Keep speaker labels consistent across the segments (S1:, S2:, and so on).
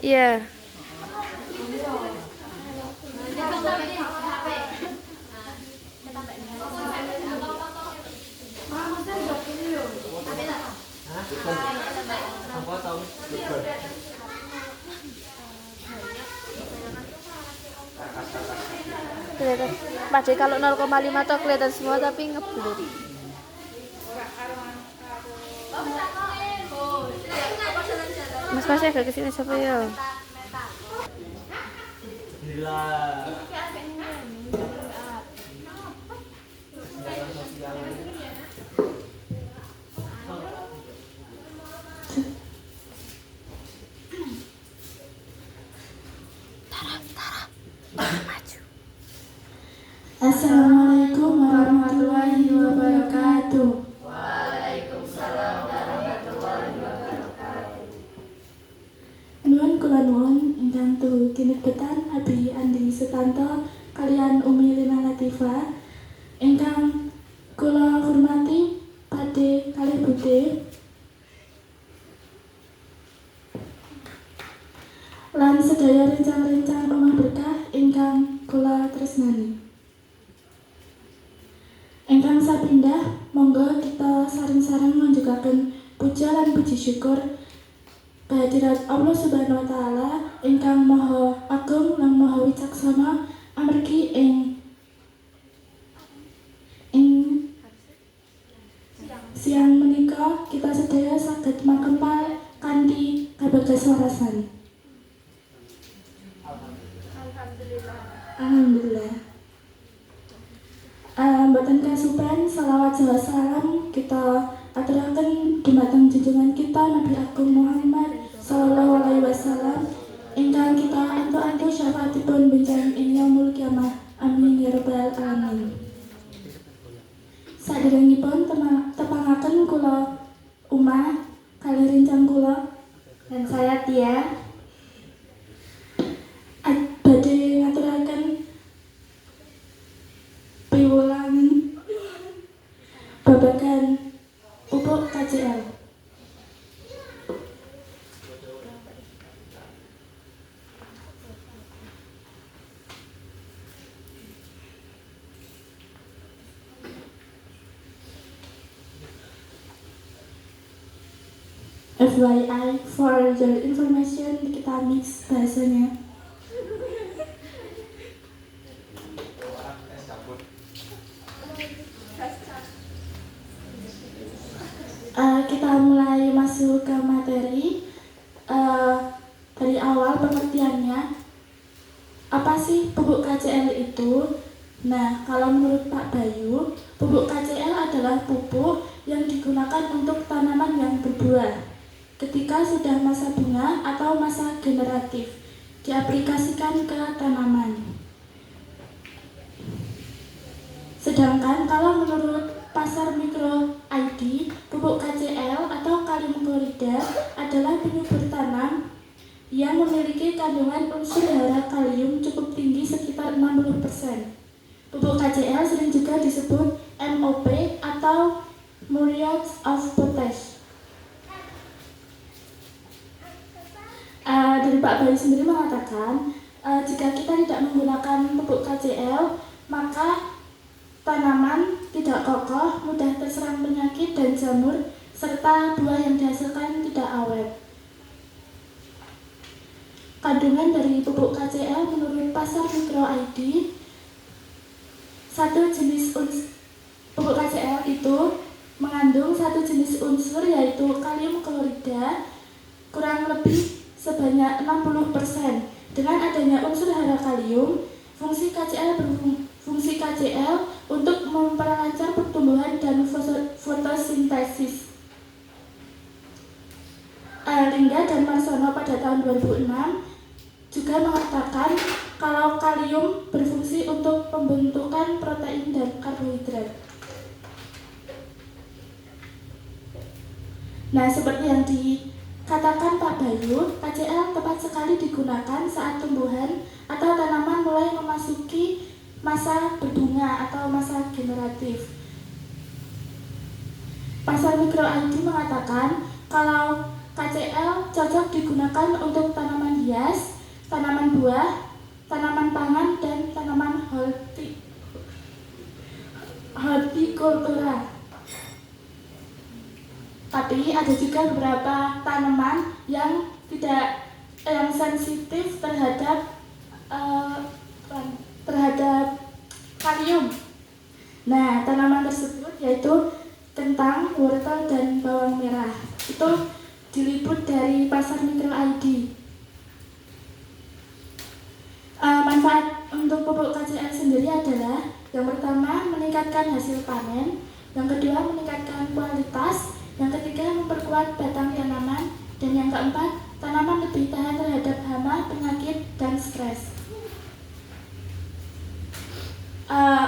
S1: Iya. Kelihatan. Padahal kalau 0,5 tuh kelihatan semua tapi ngeblur. Mas agak kesini siapa ya?
S2: Assalamualaikum warahmatullahi wabarakatuh.
S3: Waalaikumsalam warahmatullahi wabarakatuh.
S2: Nuwun kula nuwun ingkang tuhu kinurbetan Abi Andi Sutanto kaliyan Umi Lina Latifah ingkang kula hormati Pade kalih Bude lan sedaya rencang-rencang omah berkah ingkang kula tresnani. Ingkang sapindah monggo kita sareng-sareng nganjukaken puja lan puji syukur kehadirat Allah Subhanahu wa taala ingkang Maha Agung lan Maha Wicaksana amargi ing siang menika kita sedaya saged makempal kanthi kabagas warasan. Alhamdulillah. Mboten kasupen salawat saha salam kita aturaken dumateng junjungan kita Nabi Agung Muhammad sallallahu alaihi wasallam ingkang kita antuk-antuk syafaatipun benjang ing yaumul kiamah. Amin ya rabbal alamin. Saderengipun tepangaken kula Umah kalih rencang kula
S3: Dan saya Tia.
S2: badhe ngaturaken piwulangan babagan pupuk KCL. FYI, for your information, kita mix bahasanya. Kita mulai masuk ke materi. Dari awal pengertiannya, apa sih pupuk KCL itu? Nah, kalau menurut Pak Bayu, pupuk KCL adalah pupuk yang digunakan untuk tanaman yang berbuah ketika sudah masa bunga atau masa generatif, diaplikasikan ke tanaman. Sedangkan kalau menurut Pasar Mikro ID, pupuk KCL atau kalium klorida adalah penyubur tanam yang memiliki kandungan unsur hara kalium cukup tinggi sekitar 60%. Pupuk KCL sering juga disebut MOP atau Muriate of Potash. Dari Pak Bayu sendiri mengatakan, jika kita tidak menggunakan pupuk KCL, maka tanaman tidak kokoh, mudah terserang penyakit dan jamur, serta buah yang dihasilkan tidak awet. Kandungan dari pupuk KCL menurut Pasar Mikro ID, pupuk KCL itu mengandung satu jenis unsur yaitu kalium klorida kurang lebih sebanyak 60%. Dengan adanya unsur hara kalium, fungsi KCL untuk memperlancar pertumbuhan dan fotosintesis. Lingga dan Marsono pada tahun 2006 juga mengatakan kalau kalium berfungsi untuk pembentukan protein dan karbohidrat. Nah, seperti yang dikatakan Pak Bayu, KCL tepat sekali digunakan saat tumbuhan atau tanaman mulai memasuki masa berbunga atau masa generatif. Pasar Mikro ID mengatakan kalau KCl cocok digunakan untuk tanaman hias, tanaman buah, tanaman pangan, dan tanaman hortikultura. Tapi ada juga beberapa tanaman yang sensitif terhadap kalium. Nah, tanaman tersebut yaitu kentang, wortel, dan bawang merah. Itu diliput dari Pasar Mikro ID. Manfaat untuk pupuk KCl sendiri adalah yang pertama meningkatkan hasil panen, yang kedua meningkatkan kualitas, yang ketiga memperkuat batang tanaman, dan yang keempat tanaman lebih tahan terhadap hama, penyakit, dan stres.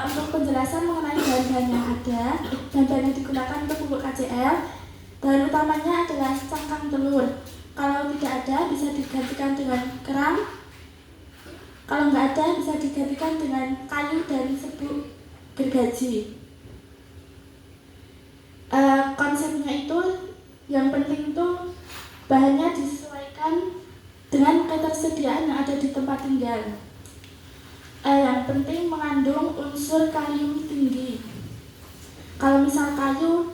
S2: Untuk penjelasan mengenai bahan-bahan yang ada, bahan-bahan yang digunakan untuk pupuk KCl, bahan utamanya adalah cangkang telur. Kalau tidak ada bisa digantikan dengan kerang. Kalau nggak ada bisa digantikan dengan kayu dan serbuk gergaji. Konsepnya itu yang penting itu bahannya disesuaikan dengan ketersediaan yang ada di tempat tinggal. Yang penting mengandung unsur kalium tinggi. Kalau misal kayu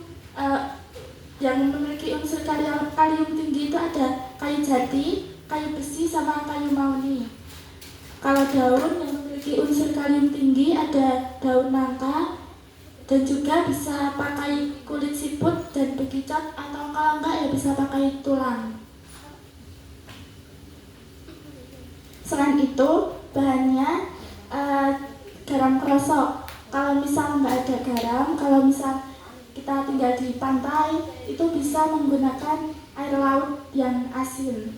S2: yang memiliki unsur kalium tinggi itu ada kayu jati, kayu besi, sama kayu mahoni. Kalau daun yang memiliki unsur kalium tinggi ada daun nangka, dan juga bisa pakai kulit siput dan bekicot, atau kalau enggak ya bisa pakai tulang. Selain itu bahannya garam krosok. Kalau misal nggak ada garam, kalau misal kita tinggal di pantai, itu bisa menggunakan air laut yang asin.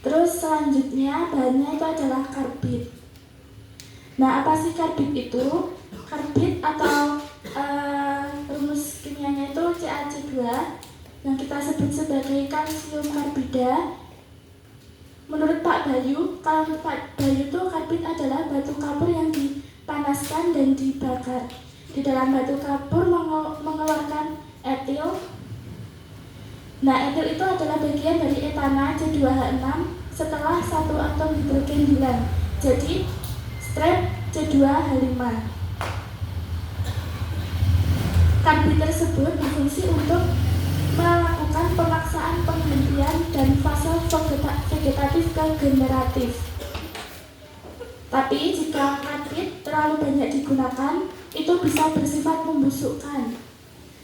S2: Terus selanjutnya bahannya itu adalah karbit. Nah, apa sih karbit itu? Karbit atau rumus kimianya itu CaC2 yang kita sebut sebagai kalsium karbida. Menurut Pak Bayu, kalau Pak Bayu itu karbit adalah batu kapur yang dipanaskan dan dibakar. Di dalam batu kapur mengeluarkan etil. Nah, etil itu adalah bagian dari etana C2H6 setelah satu atom hidrogen hilang. Jadi, strep C2H5. Karbit tersebut berfungsi untuk melakukan pemaksaan penghentian dan fase vegetatif ke generatif. Tapi jika karbit terlalu banyak digunakan, itu bisa bersifat membusukkan.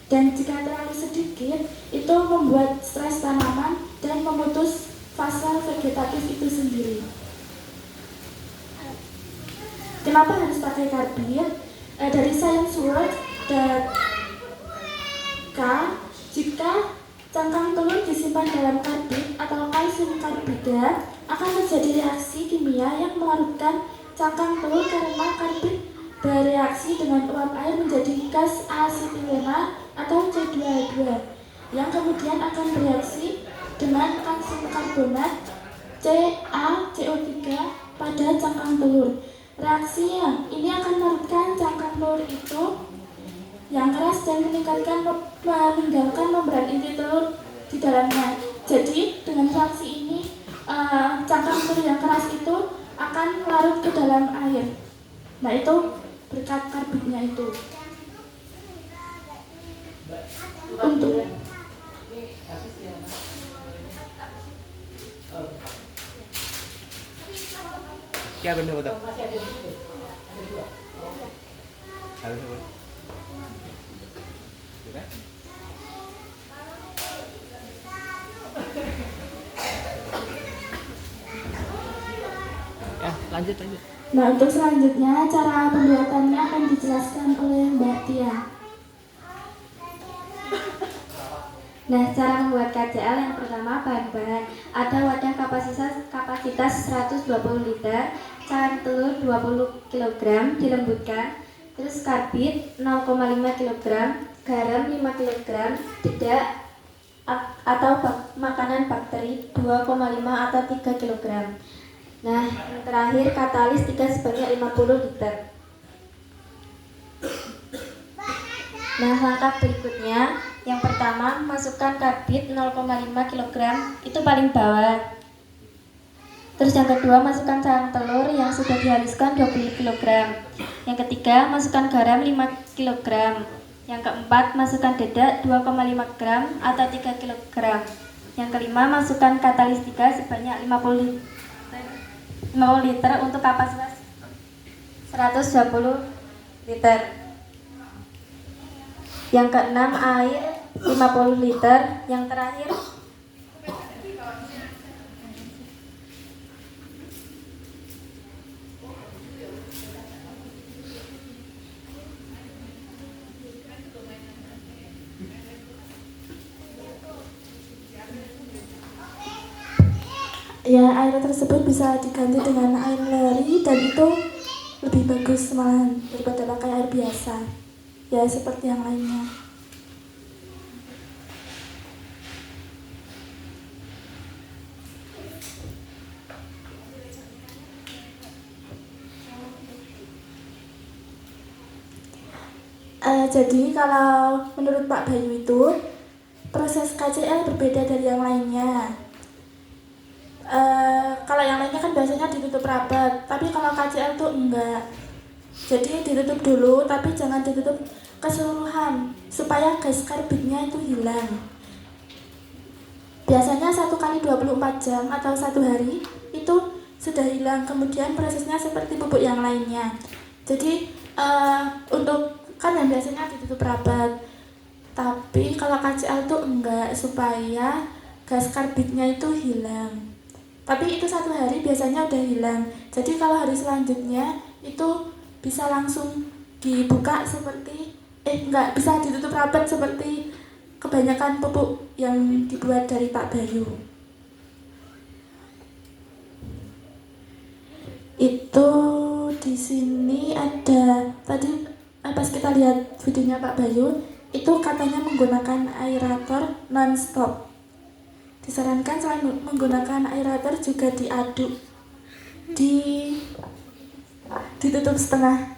S2: Dan jika terlalu sedikit, itu membuat stres tanaman dan memutus fase vegetatif itu sendiri. Kenapa harus pakai karbit? Dari scienceworld.k, jika cangkang telur disimpan dalam karbit atau kalsium karbida, akan terjadi reaksi kimia yang melarutkan cangkang telur karena karbit bereaksi dengan uap air menjadi gas asetilena atau C2H2 yang kemudian akan bereaksi dengan kalsium karbonat CaCO3 pada cangkang telur. Reaksi ini akan melarutkan cangkang telur itu yang keras dan meninggalkan membran inti telur di dalamnya. Jadi dengan reaksi ini cangkang telur yang keras itu akan larut ke dalam air. Nah, itu berkat karbitnya itu. Untuk
S4: क्या करने बताओ lanjut.
S2: Nah, untuk selanjutnya cara pembuatannya akan dijelaskan oleh Mbak Tia.
S3: Nah, cara membuat KCl yang pertama, bahan-bahan. Ada wadah kapasitas 120 liter, cairan telur 20 kg dilembutkan, terus karbit 0,5 kg, garam 5 kg, dedak atau makanan bakteri 2,5 atau 3 kg. Nah, yang terakhir katalis 3 sebanyak 50 liter. Nah, langkah berikutnya, yang pertama masukkan kabit 0,5 kg, itu paling bawah. Terus yang kedua masukkan sarang telur yang sudah dihaluskan 20 kg. Yang ketiga masukkan garam 5 kg. Yang keempat masukkan dedak 2,5 gram atau 3 kg. Yang kelima masukkan katalistika sebanyak 50 liter untuk kapasitas 120 liter. Yang keenam air 50 liter. Yang terakhir
S2: ya, air tersebut bisa diganti dengan air leri dan itu lebih bagus malahan daripada pakai air biasa. Ya, seperti yang lainnya. Jadi kalau menurut Pak Bayu itu proses KCL berbeda dari yang lainnya. Kalau yang lainnya kan biasanya ditutup rapat, tapi kalau KCL tuh enggak. Jadi ditutup dulu, tapi jangan ditutup keseluruhan supaya gas karbitnya itu hilang. Biasanya 1 kali 24 jam atau 1 hari itu sudah hilang. Kemudian prosesnya seperti pupuk yang lainnya. Jadi untuk kan yang biasanya ditutup rapat, tapi kalau KCL tuh enggak, supaya gas karbitnya itu hilang. Tapi itu 1 hari biasanya udah hilang. Jadi kalau hari selanjutnya itu bisa langsung dibuka seperti enggak bisa ditutup rapat seperti kebanyakan pupuk yang dibuat dari Pak Bayu. Itu di sini ada tadi pas kita lihat videonya Pak Bayu itu katanya menggunakan aerator non-stop. Disarankan selain menggunakan aerator juga diaduk, ditutup setengah.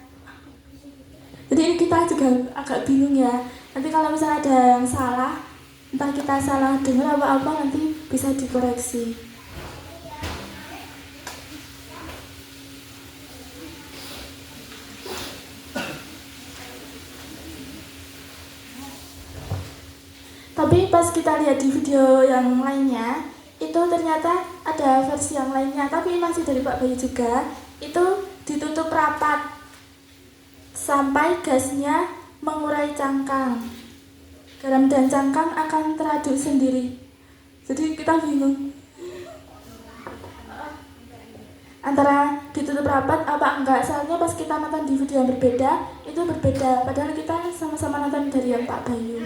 S2: Jadi ini kita juga agak bingung ya. Nanti kalau misalnya ada yang salah, entah kita salah dengar apa-apa, nanti bisa dikoreksi. Tapi pas kita lihat di video yang lainnya, itu ternyata ada versi yang lainnya, tapi masih dari Pak Bayu juga. Itu ditutup rapat sampai gasnya mengurai cangkang. Garam dan cangkang akan teraduk sendiri. Jadi kita bingung antara ditutup rapat apa enggak. Soalnya pas kita nonton di video yang berbeda, itu berbeda. Padahal kita sama-sama nonton dari yang Pak Bayu.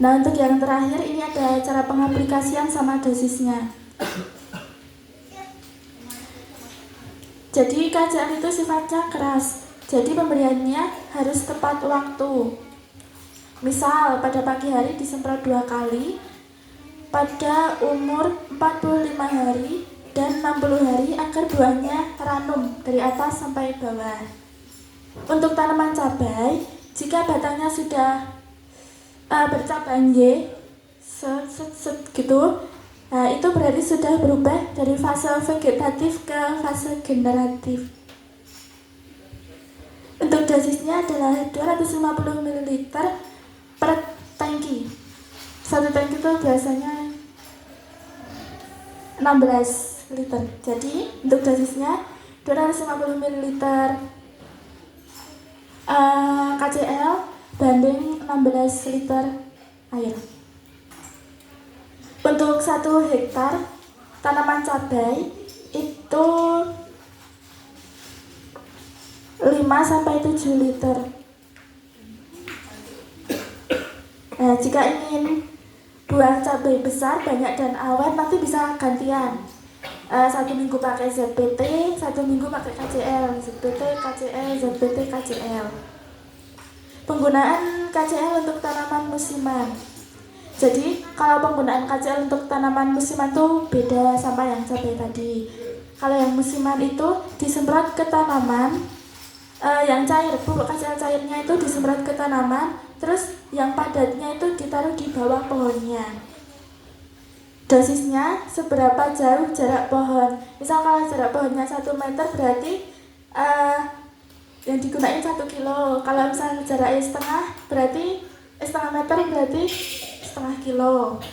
S2: Nah, untuk yang terakhir ini ada cara pengaplikasian sama dosisnya. Jadi KCL itu sifatnya keras, jadi pemberiannya harus tepat waktu. Misal pada pagi hari disemprot 2 kali, pada umur 45 hari dan 60 hari agar buahnya ranum dari atas sampai bawah. Untuk tanaman cabai, jika batangnya sudah bercabang gitu, nah itu berarti sudah berubah dari fase vegetatif ke fase generatif. Untuk dosisnya adalah 250 ml per tangki. Satu tangki itu biasanya 16 liter. Jadi untuk dosisnya 250 ml KCL banding 16 liter air. Untuk 1 hektar tanaman cabai itu 5-7 liter. Nah, jika ingin buah cabai besar, banyak dan awet, nanti bisa gantian. 1 minggu pakai ZPT, 1 minggu pakai KCL, ZPT, KCL, ZPT, KCL. Penggunaan KCL untuk tanaman musiman. Jadi kalau penggunaan KCL untuk tanaman musiman tuh beda sama yang cabai tadi. Kalau yang musiman itu disemprot ke tanaman, yang cair, pupuk KCL cairnya itu disemprot ke tanaman, terus yang padatnya itu ditaruh di bawah pohonnya. Dosisnya seberapa jauh jarak pohon. Misal kalau jarak pohonnya 1 meter berarti yang digunakan 1 kilo. Kalau misalnya jaraknya setengah meter berarti setengah kilo.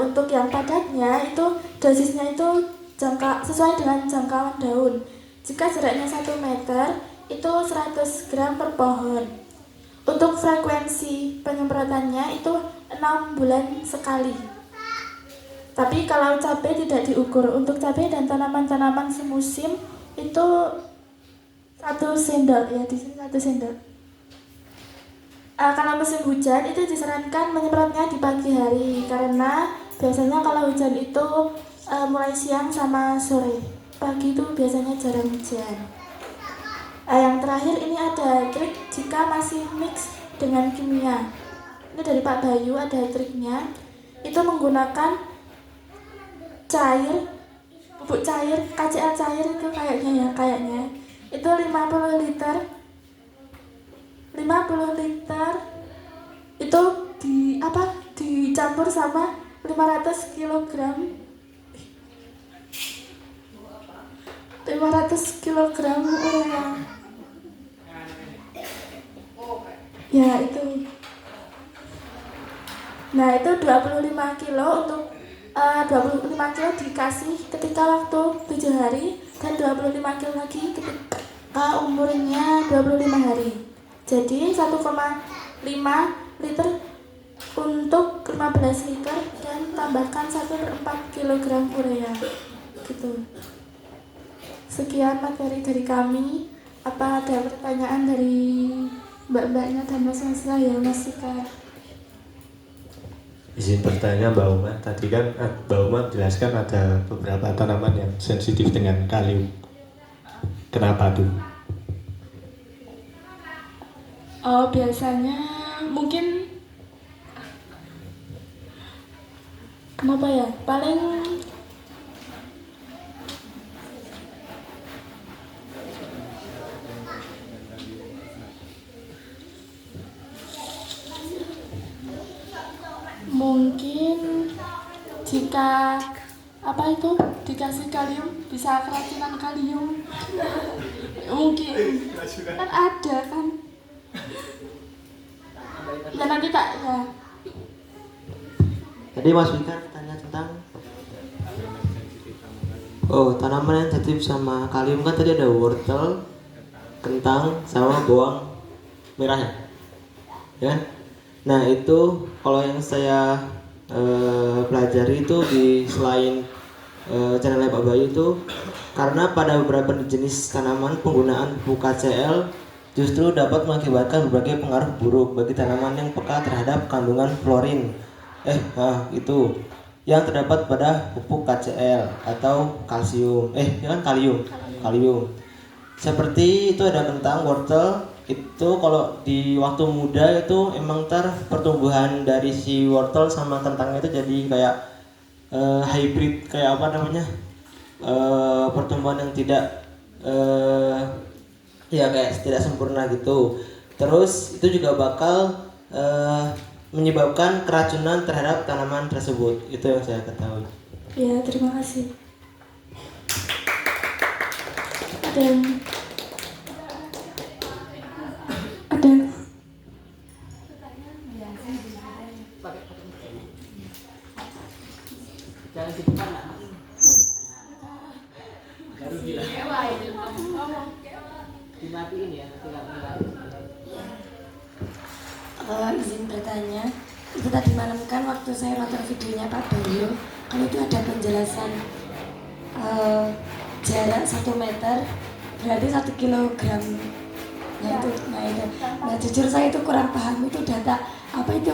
S2: Untuk yang padatnya itu dosisnya itu sesuai dengan jangkauan daun. Jika jaraknya 1 meter itu 100 gram per pohon. Untuk frekuensi penyemprotannya itu 6 bulan sekali. Tapi kalau cabai tidak diukur. Untuk cabai dan tanaman-tanaman semusim itu 1 sendok ya, di sini 1 sendok. Kalau musim hujan itu disarankan menyemprotnya di pagi hari karena biasanya kalau hujan itu mulai siang sama sore. Pagi itu biasanya jarang hujan. Yang terakhir ini ada trik jika masih mix dengan kimia. Ini dari Pak Bayu, ada triknya. Itu menggunakan pupuk cair, KCL cair itu kayaknya. Itu 50 liter itu dicampur sama 500 kg urea. Ya itu. Nah itu 25 kilo untuk 25 kilo dikasih ketika waktu 7 hari dan 25 kilo lagi ketika umurnya 25 hari. Jadi 1,5 liter untuk 15 liter dan tambahkan 1/4 kg urea gitu. Sekian materi dari kami. Apa ada pertanyaan dari mbak-mbaknya dan mas-masnya ya Mas Sikar?
S5: Izin bertanya Mbak Uma, tadi kan Mbak Uma jelaskan ada beberapa tanaman yang sensitif dengan kalium. Kenapa tuh?
S2: Biasanya mungkin kenapa ya? Paling mungkin jika dikasih kalium bisa keracunan kalium. Mungkin kan ada kan. Ya nanti tak ya.
S6: Tadi Mas Wika tanya tentang tanaman yang sensitif sama kalium kan tadi ada wortel, kentang, sama bawang merah ya. Ya. Nah itu kalau yang saya pelajari itu di selain channelnya Pak Bayu itu karena pada beberapa jenis tanaman penggunaan pupuk KCL justru dapat mengakibatkan berbagai pengaruh buruk bagi tanaman yang peka terhadap kandungan fluorin itu yang terdapat pada pupuk KCL atau kalium. Seperti itu ada kentang, wortel, itu kalau di waktu muda itu emang pertumbuhan dari si wortel sama kentangnya itu jadi kayak hybrid, kayak pertumbuhan yang tidak kayak tidak sempurna gitu. Terus itu juga bakal menyebabkan keracunan terhadap tanaman tersebut. Itu yang saya ketahui.
S2: Ya, terima kasih. Ada
S4: Jangan di depan lah. Baru bilang. Dimatiin ya, tidak
S7: izin bertanya, itu tadi malam kan waktu saya nonton videonya Pak Bayu, kan itu ada penjelasan jarak 1 meter berarti 1 kilogram. Nah jujur saya itu kurang paham itu data apa itu.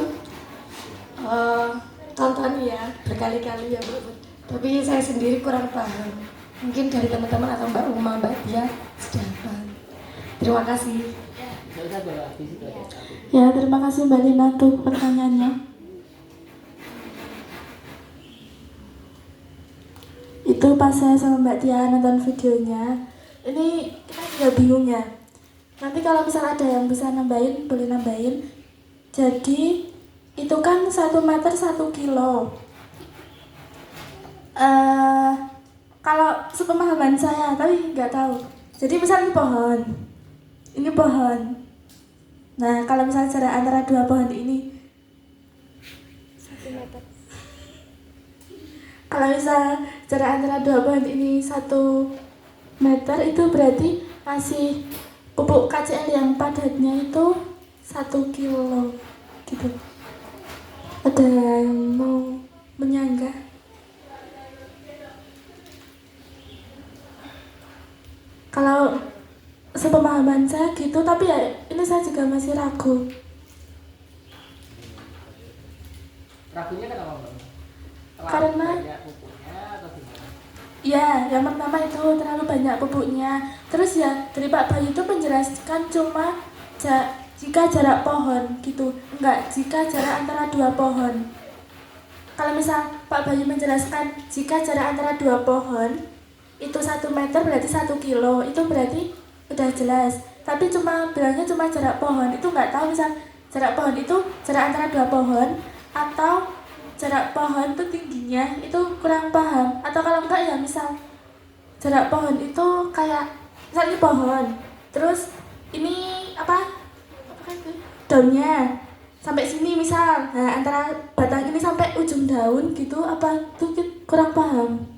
S7: Tonton ya berkali-kali ya Bu, tapi saya sendiri kurang paham. Mungkin dari teman-teman atau Mbak Uma, Mbak Dia sudah paham. Terima kasih.
S2: ya, terima kasih Mbak Lina untuk pertanyaannya. Itu pas saya sama Mbak Tia nonton videonya, ini kita juga bingung ya. Nanti kalau misalnya ada yang bisa nambahin, boleh nambahin. Jadi itu kan 1 meter 1 kilo. Kalau sepemahaman saya, tapi nggak tahu. Jadi misalnya ini pohon. Nah kalau misalnya jarak antara 2 pohon ini,
S1: 1 meter.
S2: kalau misal jarak antara 2 pohon ini 1 meter, itu berarti masih pupuk KCL yang padatnya itu 1 kilo gitu. Ada yang mau menyanggah? Kalau sepemahaman saya gitu, tapi ya ini saya juga masih ragu.
S4: Ragunya kenapa Mbak? Terlalu
S2: Karena
S4: banyak pupuknya atau gimana?
S2: ya, yang pertama itu terlalu banyak pupuknya. Terus ya dari Pak Bayu itu menjelaskan cuma jika jarak pohon gitu, enggak jika jarak antara 2 pohon. Kalau misal Pak Bayu menjelaskan jika jarak antara 2 pohon itu 1 meter berarti 1 kilo, itu berarti udah jelas. Tapi cuma bilangnya cuma jarak pohon, itu nggak tahu misal jarak pohon itu jarak antara 2 pohon atau jarak pohon itu tingginya, itu kurang paham. Atau kalau enggak ya misal jarak pohon itu kayak misal ini pohon, terus ini apa kan itu daunnya sampai sini misal, nah antara batang ini sampai ujung daun gitu, apa itu kurang paham.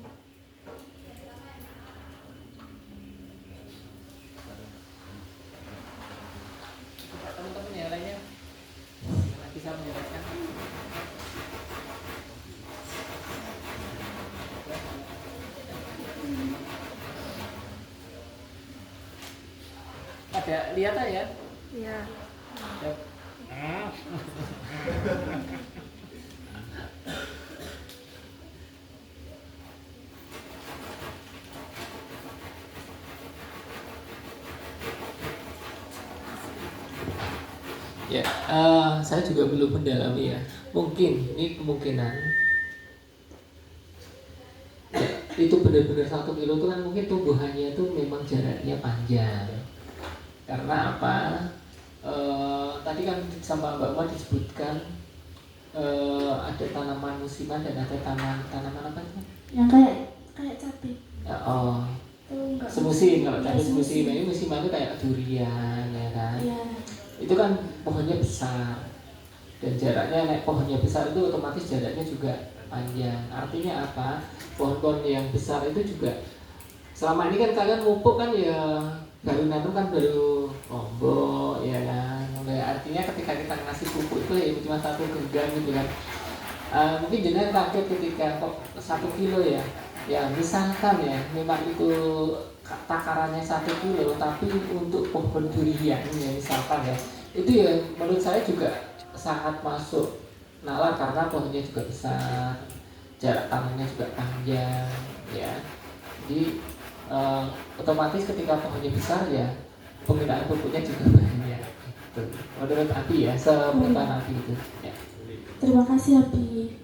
S4: Teman-teman yang lainnya yang bisa menjelaskan. Ada lihat ya?
S1: Iya.
S8: Ya, saya juga belum mendalami ya. Mungkin ini kemungkinan ya, itu benar-benar 1 kilo itu kan mungkin tumbuhannya itu memang jaraknya panjang. Karena apa? Tadi kan sama Mbak Uma disebutkan ada tanaman musiman dan ada tanaman apa itu?
S2: Yang kayak cabai.
S8: Oh,
S2: Itu enggak
S8: semusim. Kalau cabai
S2: enggak
S8: semusim, ini musiman itu kayak durian ya kan.
S2: Iya.
S8: Itu kan pohonnya besar dan jaraknya naik pohonnya besar itu otomatis jaraknya juga panjang. Artinya apa? Pohon-pohon yang besar itu juga selama ini kan kalian pupuk kan ya baru nanam kan baru lombok ya kan. Artinya ketika kita ngasih pupuk itu ya cuma 1 genggam gitu kan. Mungkin jenengan kaget ketika kok 1 kilo ya. Ya misalkan ya memang itu takarannya 1 kilo, tapi untuk pohon durian ya misalkan ya, itu ya menurut saya juga sangat masuk nalar karena pohonnya juga besar, jarak tanamnya juga panjang ya. Jadi otomatis ketika pohonnya besar ya penggunaan pupuknya juga banyak gitu. Menurut Abi ya, sepengetahuan Abi itu ya.
S2: Terima kasih Abi.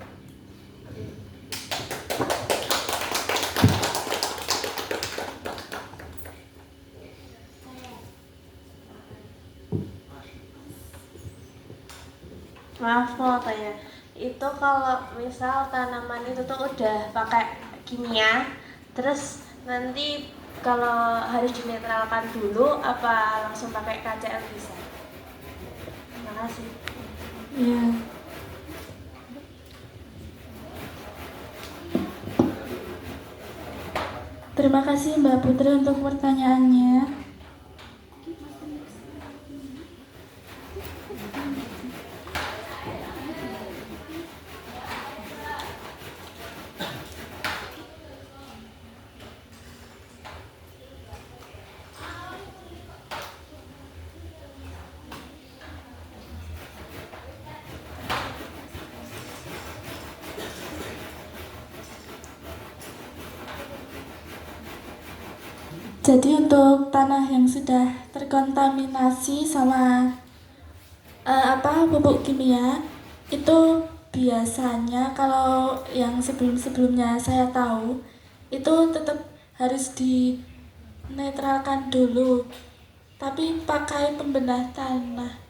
S1: Maaf mau tanya, itu kalau misal tanaman itu tuh udah pakai kimia, terus nanti kalau harus dinetralkan dulu apa langsung pakai KCL bisa? Terima kasih.
S2: Iya. Terima kasih Mbak Putri untuk pertanyaannya. Jadi untuk tanah yang sudah terkontaminasi sama pupuk kimia, itu biasanya kalau yang sebelum-sebelumnya saya tahu itu tetap harus dinetralkan dulu, tapi pakai pembedah tanah.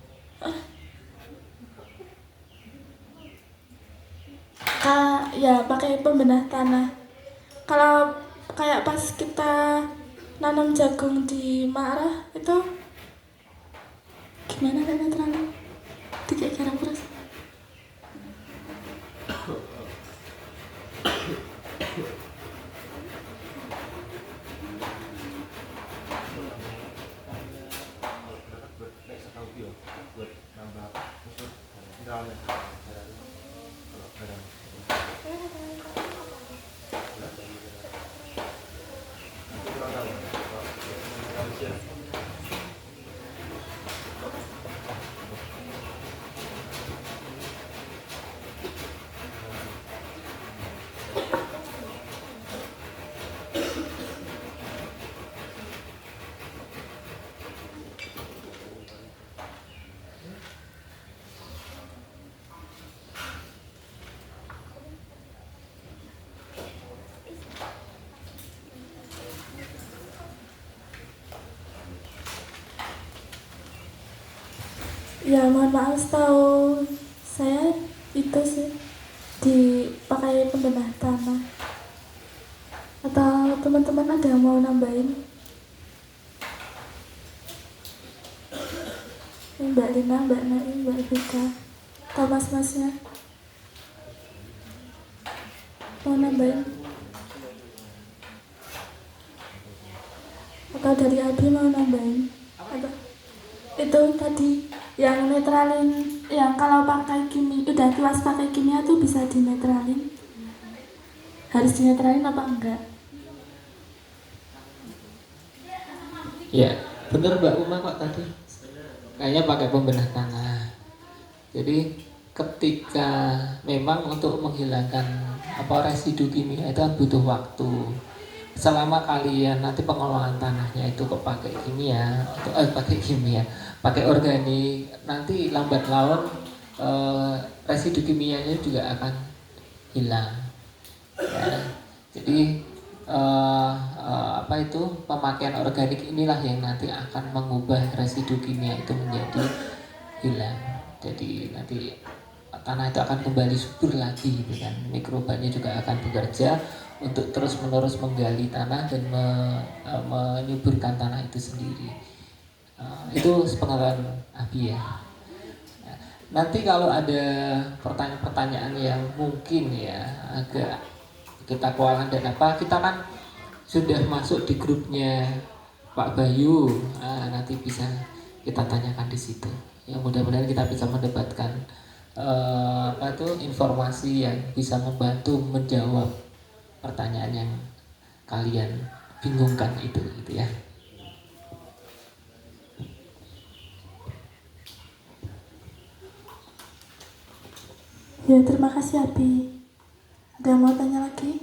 S2: Ya pakai pembedah tanah. Kalau kayak pas kita nanam jagung di Marah itu gimana kan netralnya? Tiga garam terus. Ya mohon maaf, tahu saya itu sih dipakai pembedah tanah. Atau teman-teman ada yang mau nambahin? Mbak Lina, Mbak Naim, Mbak Vika, atau mas-masnya mau nambahin? Atau dari Abi mau nambahin? Apa? Itu tadi yang netralin, yang kalau pakai kimia, udah tuas pakai kimia tuh bisa dinetralin. Harus dinetralin apa enggak?
S8: Ya, benar Mbak Uma kok tadi. Kayaknya pakai pembedah tanah. Jadi ketika memang untuk menghilangkan residu kimia itu kan butuh waktu. Selama kalian nanti pengelolaan tanahnya itu kok pakai kimia atau pakai organik, nanti lambat laun residu kimianya juga akan hilang. Ya. Jadi pemakaian organik inilah yang nanti akan mengubah residu kimia itu menjadi hilang. Jadi nanti tanah itu akan kembali subur lagi, gitu kan. Mikrobanya juga akan bekerja untuk terus-menerus menggali tanah dan menyuburkan tanah itu sendiri. Itu sepengetahuan Abi ya. Nanti kalau ada pertanyaan-pertanyaan yang mungkin ya agak kita kewalahan dan apa, kita kan sudah masuk di grupnya Pak Bayu. Nanti bisa kita tanyakan di situ. Ya mudah-mudahan kita bisa mendapatkan informasi yang bisa membantu menjawab pertanyaan yang kalian bingungkan itu gitu ya.
S2: Ya terima kasih Abi. Ada yang mau tanya lagi?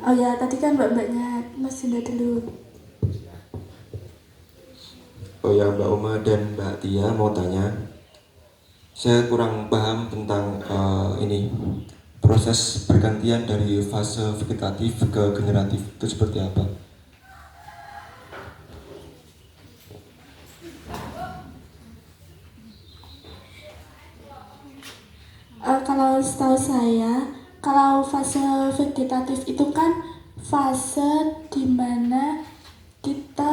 S2: Oh ya, tadi kan mbak-mbaknya, Mas Yunda dulu.
S9: Oh ya, Mbak Uma dan Mbak Tia mau tanya. Saya kurang paham tentang ini proses pergantian dari fase vegetatif ke generatif itu seperti apa?
S2: Kalau setahu saya, kalau fase vegetatif itu kan fase dimana kita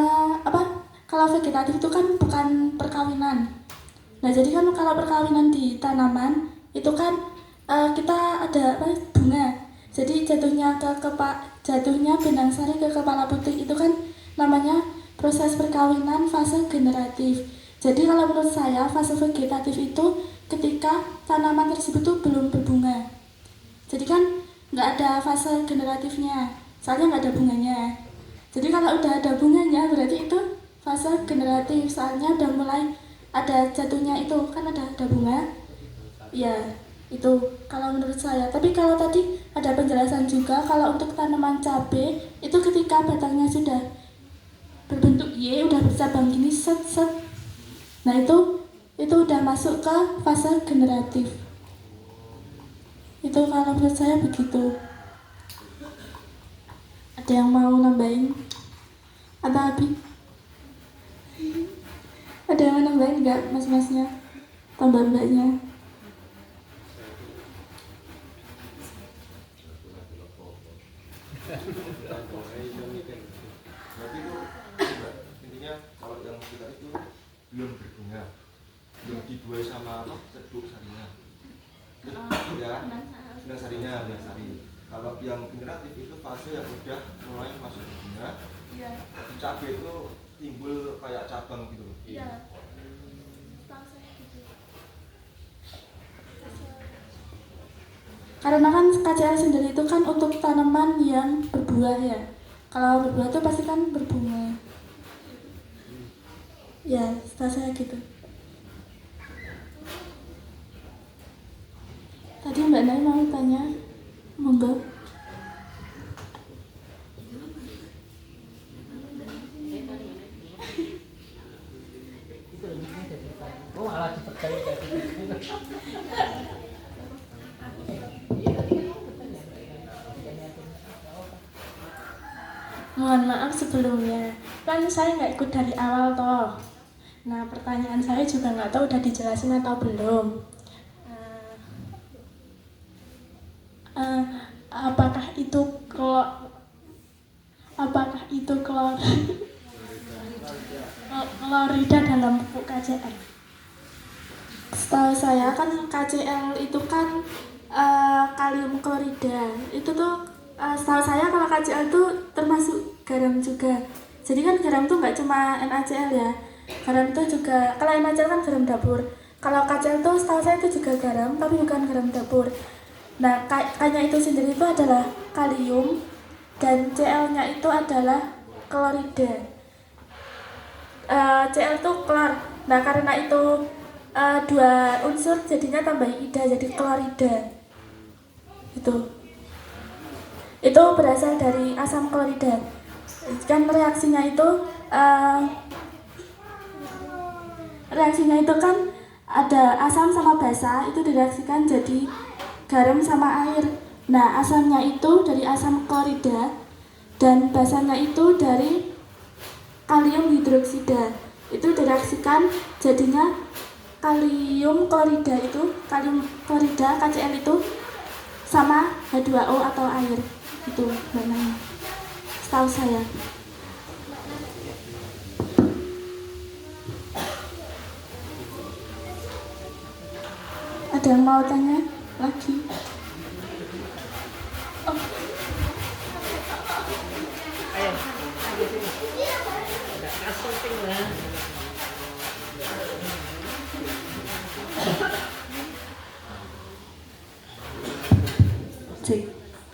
S2: kalau vegetatif itu kan bukan perkawinan. Nah jadi kan kalau perkawinan di tanaman itu kan kita ada bunga. Jadi jatuhnya benang sari ke kepala putih itu kan namanya proses perkawinan fase generatif. Jadi kalau menurut saya fase vegetatif itu ketika tanaman tersebut tuh belum berbunga. Jadi kan nggak ada fase generatifnya, soalnya nggak ada bunganya. Jadi kalau udah ada bunganya berarti itu fase generatif, soalnya udah mulai ada jatuhnya itu kan ada bunga. Ya itu kalau menurut saya. Tapi kalau tadi ada penjelasan juga kalau untuk tanaman cabai itu ketika batangnya sudah berbentuk Y, udah bercabang gini set. Nah itu udah masuk ke fase generatif. Itu kalau menurut saya begitu. Ada yang mau nambahin? Apa Abi? Ada yang mau nambahin nggak mas-masnya? Tambah mbaknya?
S9: Berarti itu intinya kalau yang kita itu belum berbunga, belum dibuai sama apa ceduk sarinya, ya, benang sarinya, benang sari. Kalau yang generatif itu fase yang udah mulai masuk berbunga, cabai itu timbul kayak cabang gitu.
S2: Iya. Karena kan KCL sendiri itu kan untuk tanaman yang berbuah ya. Kalau berbuah itu pasti kan berbunga. Ya, setahu saya gitu. Tadi Mbak Nay mau tanya, monggo.
S4: Oh, malah dipercaya kayak gitu.
S2: Mohon maaf sebelumnya, kan saya nggak ikut dari awal toh. Nah, pertanyaan saya juga nggak tahu udah dijelasin atau belum. Apakah itu klorida dalam pupuk KCL? Setahu saya kan KCL itu kan kalium klorida. Itu tuh setahu saya kalau KCL itu termasuk garam juga. Jadi kan garam tuh nggak cuma NaCl ya. Garam itu juga, kalau NaCl kan garam dapur. Kalau KCL tuh setahu saya itu juga garam, tapi bukan garam dapur. Nah, K-nya itu sendiri itu adalah kalium dan Cl-nya itu adalah klorida. Cl itu klor. Nah, karena itu dua unsur jadinya tambah ida jadi klorida. Itu berasal dari asam klorida. Kan reaksinya itu kan ada asam sama basa, itu direaksikan jadi garam sama air. Nah, asamnya itu dari asam klorida dan basanya itu dari kalium hidroksida. Itu direaksikan jadinya kalium klorida KCl itu sama H2O atau air. Itu namanya. Setahu saya. Ada yang mau tanya lagi? Oh.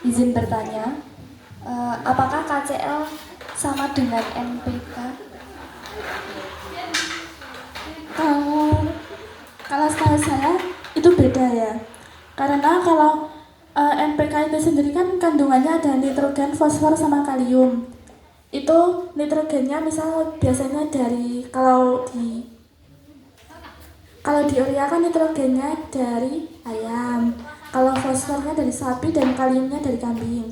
S10: Izin bertanya, apakah KCl sama dengan NPK?
S2: Kalau setahu saya itu beda ya. Karena kalau NPK itu sendiri kan kandungannya ada nitrogen, fosfor sama kalium. Itu nitrogennya misal biasanya dari kalau di urea kan nitrogennya dari ayam. Kalau fosfornya dari sapi dan kaliumnya dari kambing.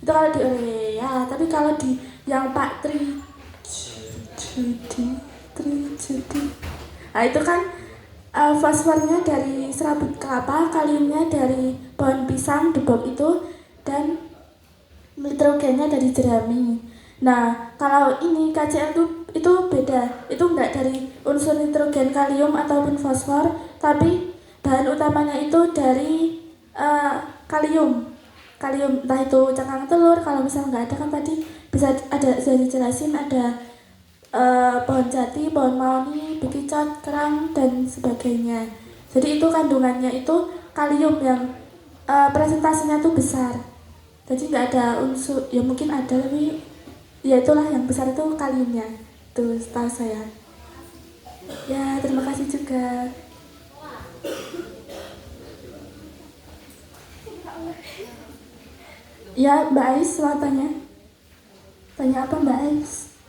S2: Itu kalau di urea, tapi kalau di yang Pak nah itu kan fosfornya dari serabut kelapa, kaliumnya dari pohon pisang, debok itu, dan nitrogennya dari jerami. Nah, kalau ini KCl itu beda. Itu enggak dari unsur nitrogen, kalium ataupun fosfor, tapi bahan utamanya itu dari kalium, entah itu cangkang telur. Kalau misalnya nggak ada kan tadi bisa dijelasin ada pohon jati, pohon maoni, bekicot, kerang dan sebagainya. Jadi itu kandungannya itu kalium yang presentasinya tuh besar. Jadi nggak ada unsur, ya mungkin ada tapi ya itulah yang besar itu kaliumnya. Tuh setahu saya. Ya terima kasih juga. Ya, Mbak Ais mau tanya. Tanya apa Mbak Ais?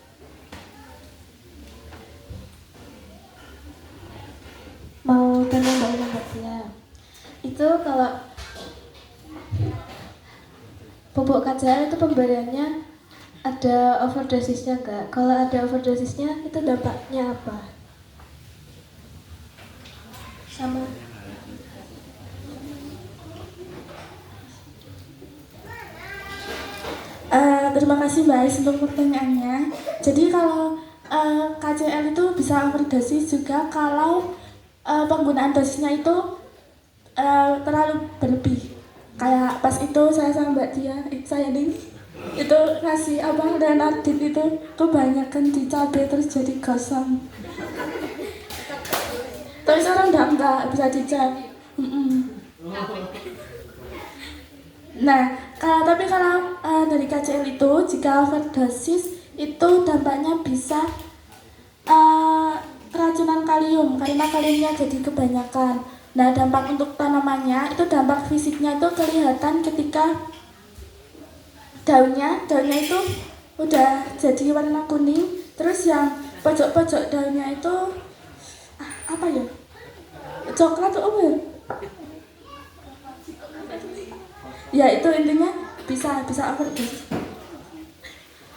S10: Mau tanya Mbak Ina. Itu kalau pupuk KCL itu pemberiannya ada overdosisnya nggak? Kalau ada overdosisnya itu dampaknya apa? Sama.
S2: Terima kasih Mbak Ais untuk pertanyaannya. Jadi kalau KCL itu bisa overdosis juga kalau penggunaan dosisnya itu terlalu berlebih. Kayak pas itu saya sama Mbak Tia, saya nih itu ngasih apa Renardin itu kebanyakan di cabai terus jadi gosong. Tapi sekarang enggak bisa dicap. Nah, tapi kalau dari KCL itu jika overdosis itu dampaknya bisa keracunan kalium karena kaliumnya jadi kebanyakan. Nah, dampak untuk tanamannya itu dampak fisiknya itu kelihatan ketika daunnya itu udah jadi warna kuning, terus yang pojok-pojok daunnya itu apa ya? Coklat atau apa ya? Ya itu intinya bisa overdosis.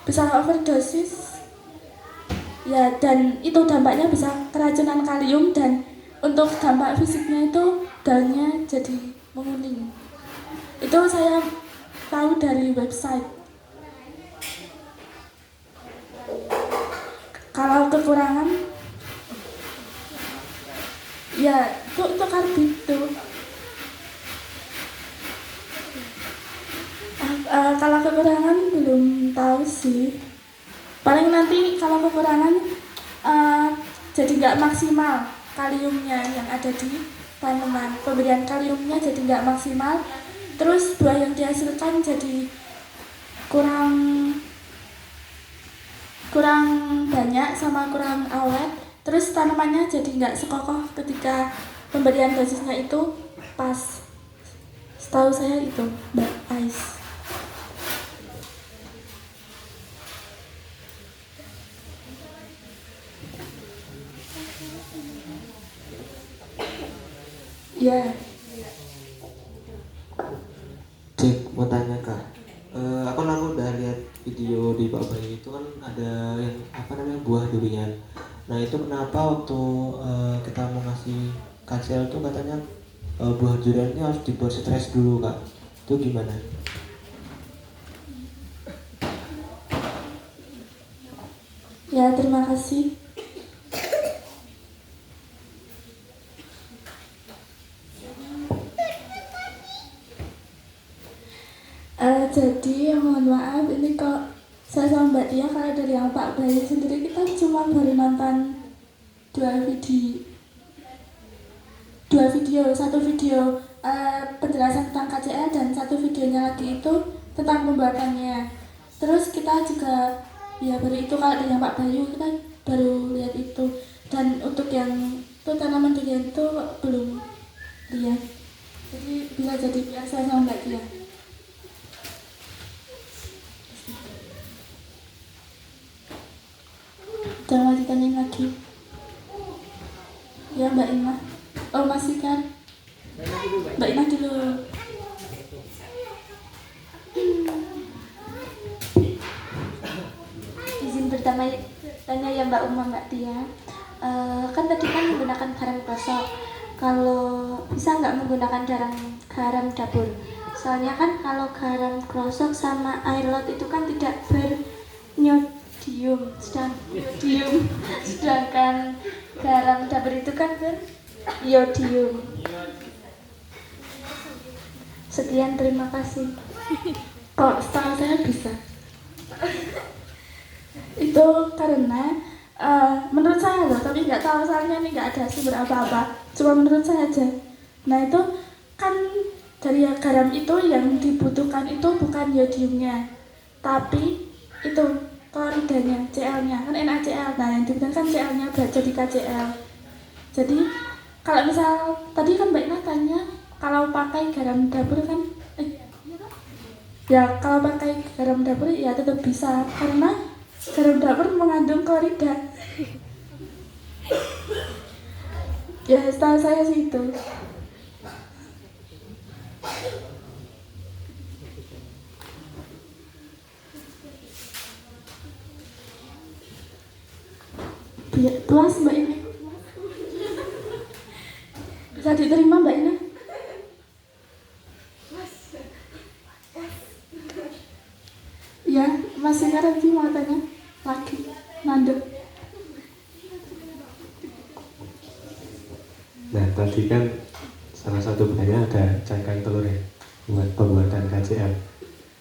S2: Bisa overdosis. Ya, dan itu dampaknya bisa keracunan kalium dan untuk dampak fisiknya itu daunnya jadi menguning. Itu saya tahu dari website. Kalau kekurangan, ya itu karbit tuh. Kalau kekurangan belum tahu sih. Paling nanti kalau kekurangan jadi nggak maksimal kaliumnya yang ada di tanaman, pemberian kaliumnya jadi nggak maksimal, terus buah yang dihasilkan jadi kurang banyak sama kurang awet, terus tanamannya jadi nggak sekokoh ketika pemberian dosisnya itu pas. Setahu saya itu Mbak Ais. Ya.
S6: Cek, mau tanya Kak. Aku udah lihat video di Pak Bayu itu kan ada yang apa namanya buah durian. Nah itu kenapa waktu kita mau ngasih KCL tuh katanya buah durian ini harus dibuat stres dulu Kak. Itu gimana?
S2: Ya, terima kasih. Jadi mohon maaf ini kok saya sama Mbak Tia, kalau dari yang Pak Bayu sendiri kita cuma baru nonton dua video, satu video penjelasan tentang KCL dan satu videonya lagi itu tentang pembuatannya. Terus kita juga ya baru itu, kalau dari yang Pak Bayu kita baru lihat itu, dan untuk yang itu tanaman durian itu belum lihat. Jadi bisa jadi biar saya sama Mbak Tia. Jangan ditanyain lagi. Ya Mbak Ina. Oh masih kan? Mbak Ina dulu.
S3: Izin pertama tanya ya Mbak Uma, Mbak Tia. Kan tadi kan menggunakan garam krosok. Kalau bisa nggak menggunakan garam dapur? Soalnya kan kalau garam krosok sama air laut itu kan tidak sedangkan garam dapur itu kan beriodium. Sekian, terima kasih.
S2: Kok setahu saya bisa? Itu karena menurut saya loh, tapi nggak tahu soalnya ini nggak ada sumber apa-apa. Cuma menurut saya aja. Nah itu kan dari garam itu yang dibutuhkan itu bukan iodiumnya, tapi itu kloridanya, Cl-nya, kan NaCl. Nah yang dibutuhkan Cl-nya buat jadi KCl. Jadi kalau misal tadi kan Mbak Ina tanya kalau pakai garam dapur kan ya kalau pakai garam dapur ya tetap bisa karena garam dapur mengandung klorida. Ya setahu saya sih itu. Puas Mbak Ina? Bisa diterima Mbak Ina? Ya, masih ngerti mau tanya lagi, Nando.
S5: Nah, tadi kan salah satu bahannya ada cangkang telur ya, buat pembuatan KCL.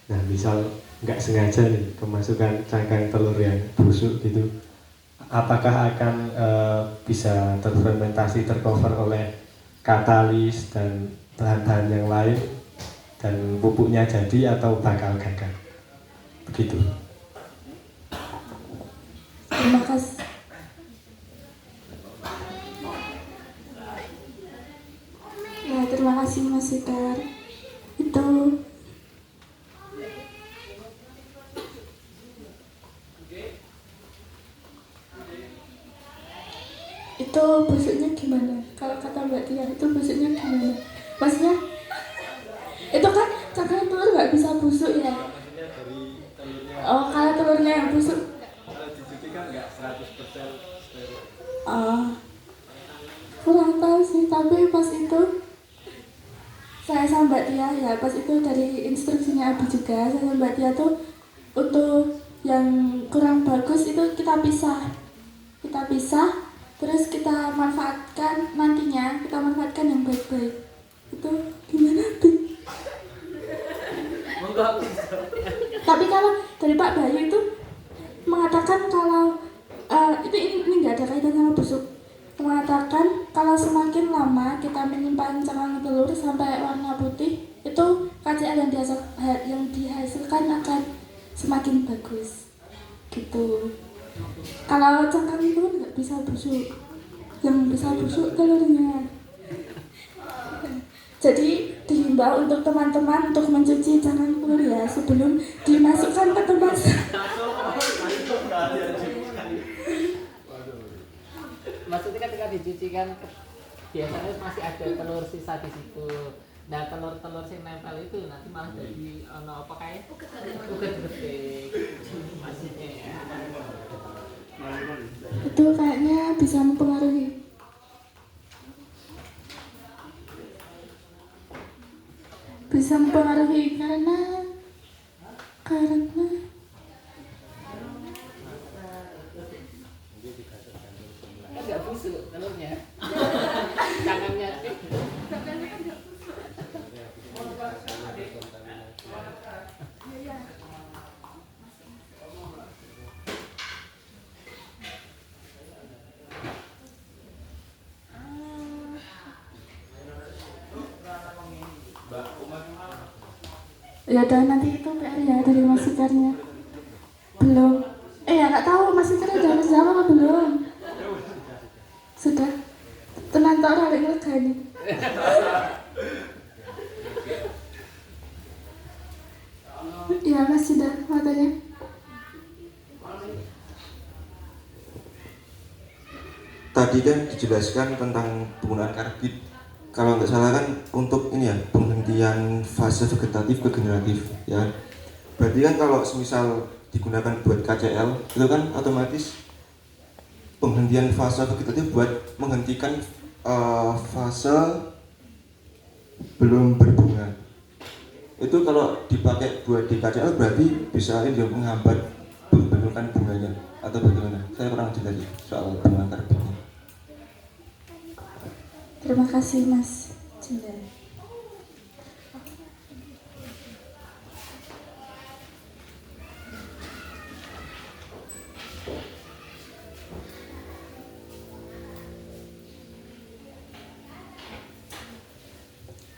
S5: Nah, misal nggak sengaja nih kemasukan cangkang telur yang busuk gitu, apakah akan bisa terfermentasi, tercover oleh katalis dan bahan-bahan yang lain dan pupuknya jadi atau bakal gagal? Begitu.
S2: Terima kasih. Ya, terima kasih Mas Fikar. Itu busuknya gimana? Kalau kata Mbak Tia, itu busuknya gimana? Maksudnya, itu kan cangkang telur nggak bisa busuk ya? Oh, kalau telurnya yang busuk?
S11: Kalau dicuci kan nggak 100% steril.
S2: Oh, kurang tahu sih, tapi pas itu saya sama Mbak Tia ya, pas itu dari instruksinya Abi juga, saya sama Mbak Tia tuh untuk yang kurang bagus itu kita pisah, terus kita manfaatkan nantinya, kita manfaatkan yang baik-baik. Itu gimana Bi? Tapi kalau dari Pak Bayu itu mengatakan kalau ini nggak ada kaitan sama busuk, mengatakan kalau semakin lama kita menyimpan cangkang telur sampai warna putih, itu KCL yang dihasilkan akan semakin bagus gitu. Kalau cangkang itu kan nggak bisa busuk, yang bisa busuk telurnya. Jadi dihimbau untuk teman-teman untuk mencuci cangkang telur ya sebelum dimasukkan ke tempat.
S8: Maksudnya ketika dicuci kan biasanya masih ada telur sisa di situ. Nah, telur-telur yang nempel itu nanti malah jadi apa kayak uget-uget maksudnya ya.
S2: Itu kayaknya bisa mempengaruhi. Bisa mempengaruhi karena
S8: nggak busuk telurnya. Cangkangnya
S2: ya udah, nanti itu PR ya dari Mas Fikarnya. Belum. Ya nggak tahu Mas Fikar udah menjawab apa belum? Sudah. Tenang tak orang yang lega. Ya Mas sudah matanya.
S9: Tadi kan dijelaskan tentang penggunaan karbit. Kalau nggak salah kan untuk ini ya, penghentian fase vegetatif ke generatif ya. Berarti kan kalau semisal digunakan buat KCL itu kan otomatis penghentian fase vegetatif buat menghentikan fase belum berbunga. Itu kalau dipakai buat di KCL berarti bisa ini menghambat pembentukan bunganya atau bagaimana? Saya kurang jelas soal penggunaan karbitnya.
S2: Terima kasih Mas Cinda.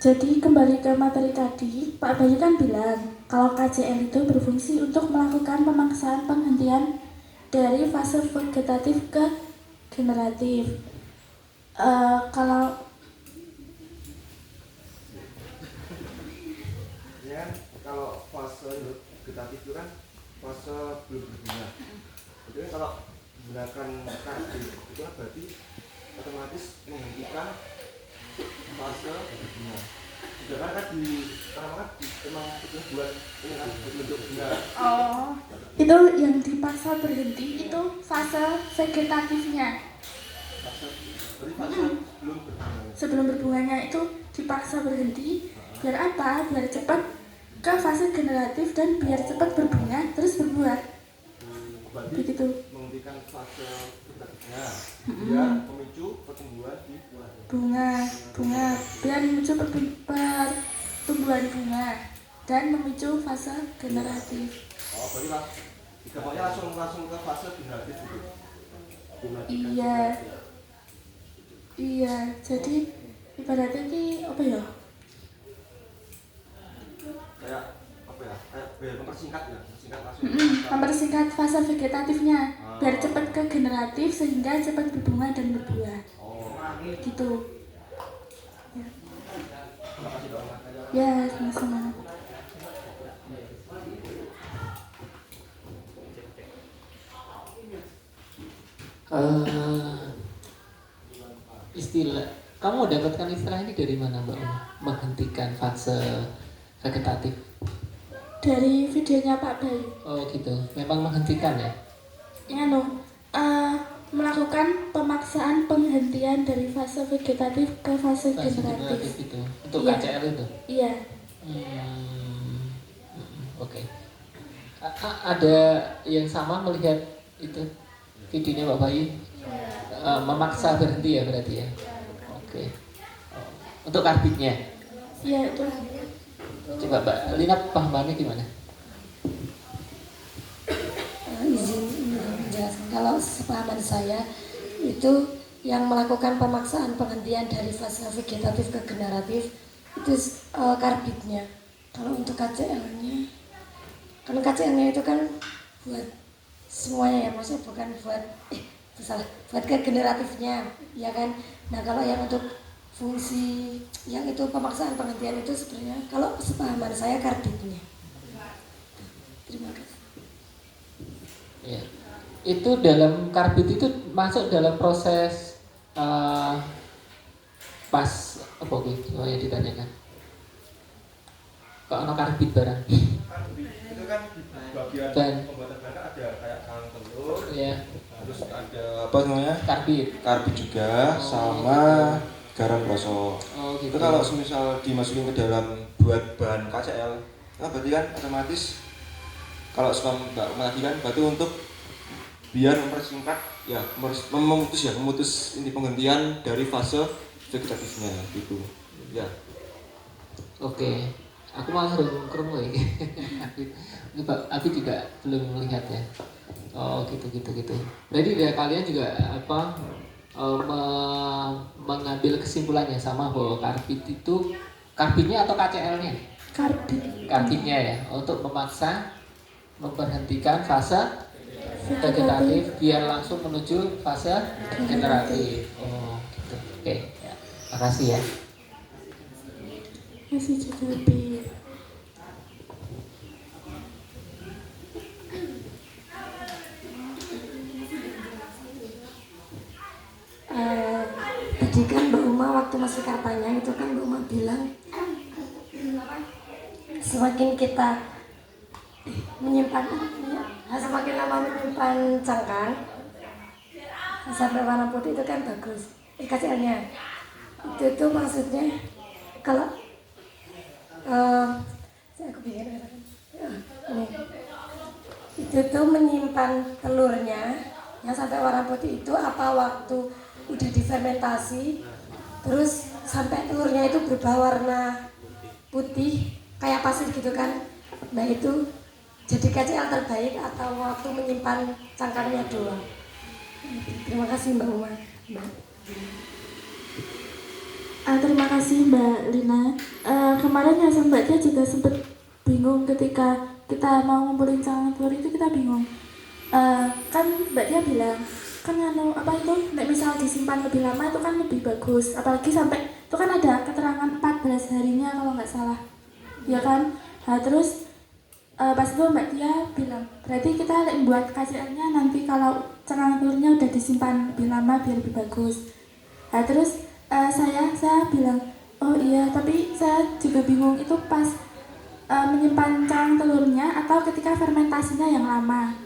S2: Jadi kembali ke materi tadi, Pak Bayu kan bilang kalau KCL itu berfungsi untuk melakukan pemaksaan penghentian dari fase vegetatif ke generatif. Kalau
S9: ya, kalau fase vegetatif itu kan fase belum berbunga. Jadi kalau menggunakan karbit itu kan berarti otomatis menghentikan fase berbunga. Itu
S11: Jangan kan di karena emang itu buat ini kan bentuk bunga.
S2: Oh, itu yang dipaksa berhenti itu fase vegetatifnya.
S11: Berarti fase belum berbunga.
S2: Sebelum berbunganya itu dipaksa berhenti. Biar apa? Biar cepat ke fase generatif dan biar cepat berbunga terus berbuah.
S11: Berarti
S2: Begitu.
S11: menghentikan fase vegetatifnya biar memicu pertumbuhan di buah.
S2: Bunga biar memicu pertumbuhan bunga dan memicu fase generatif.
S11: Oh, berarti lah pokoknya langsung ke fase generatif gitu.
S2: Iya, jadi ibaratnya ini apa ya?
S11: Kayak apa ya? Kayak biar mempersingkat langsung.
S2: Mempersingkat fase vegetatifnya biar cepat ke generatif sehingga cepat berbunga dan berbuah.
S11: Oh,
S2: Gitu. Ya,
S11: terima kasih Mbak Uma.
S2: ya sama-sama.
S8: Istilah kamu dapatkan istilah ini dari mana Mbak Uma? Menghentikan fase vegetatif.
S2: Dari videonya Pak Bayu.
S8: Oh gitu, memang menghentikan ya?
S2: Melakukan pemaksaan penghentian dari fase vegetatif ke fase generatif.
S8: Itu untuk
S2: Iya.
S8: KCL itu?
S2: Iya.
S8: Oke. Ada yang sama melihat itu videonya Pak Bayu? Memaksa berhenti ya berarti ya? Oke. Untuk karbitnya?
S2: Iya itu.
S8: Coba Mbak Lina pahamannya gimana?
S7: Izin menjelaskan, kalau sepahaman saya itu yang melakukan pemaksaan penghentian dari fase vegetatif ke generatif itu karbitnya. Kalau untuk KCL-nya, karena KCL-nya itu kan buat semuanya ya, maksudnya bukan buat buat ke generatifnya, ya kan. Nah kalau yang untuk fungsi yang itu pemaksaan penghentian itu sebenarnya kalau sepahaman saya karbitnya. Terima kasih.
S8: Ya. Itu dalam karbit itu masuk dalam proses pas apa gitu yang ditanyakan. Kok ono karbit barang?
S11: Itu kan di bagian
S8: Dan
S11: pembuatan bahan kan ada kayak sarang telur,
S8: ya.
S11: terus ada apa namanya?
S8: Karbit
S9: juga sama garam rosok.
S8: Oh, gitu.
S9: Itu kalau misal dimasukin ke dalam buat bahan KCL, nah berarti kan otomatis kalau Mbak Uma tadi kan berarti untuk biar mempersingkat ya memutus inti penghentian dari fase vegetatifnya gitu ya.
S8: Oke. Aku malah kerungu lagi. Aku juga belum melihat ya. Oh gitu. Berarti dari kalian juga apa mengambil kesimpulannya sama bahwa karbitnya atau KCL-nya? Karbitnya ya, untuk memaksa memberhentikan fase vegetatif biar langsung menuju fase generatif. Oh gitu. Oke. Ya. Makasih ya.
S2: Masih juga lebih.
S7: Tadi kan Mbak Uma waktu masih katanya itu kan Mbak Uma bilang semakin kita menyimpan semakin lama menyimpan cangkang sampai warna putih itu kan bagus KCL-nya itu maksudnya kalau aku pikir ini itu tuh menyimpan telurnya yang sampai warna putih itu apa waktu udah difermentasi terus sampai telurnya itu berubah warna putih kayak pasir gitu kan. Nah itu jadi KCL terbaik atau waktu menyimpan cangkangnya doang. Terima kasih Mbak Uma.
S2: Terima kasih Mbak Lina. Kemarin ya Mbak Tia juga sempat bingung ketika kita mau ngumpulin cangkang telur itu kita bingung. Kan Mbak Tia bilang kan apa itu misal disimpan lebih lama itu kan lebih bagus, apalagi sampai itu kan ada keterangan 14 harinya kalau nggak salah ya kan. Nah terus pas itu Mbak Tia bilang berarti kita buat KCL-nya nanti kalau cangkang telurnya udah disimpan lebih lama biar lebih bagus. Nah terus saya bilang Oh iya, tapi saya juga bingung itu pas menyimpan cangkang telurnya atau ketika fermentasinya yang lama.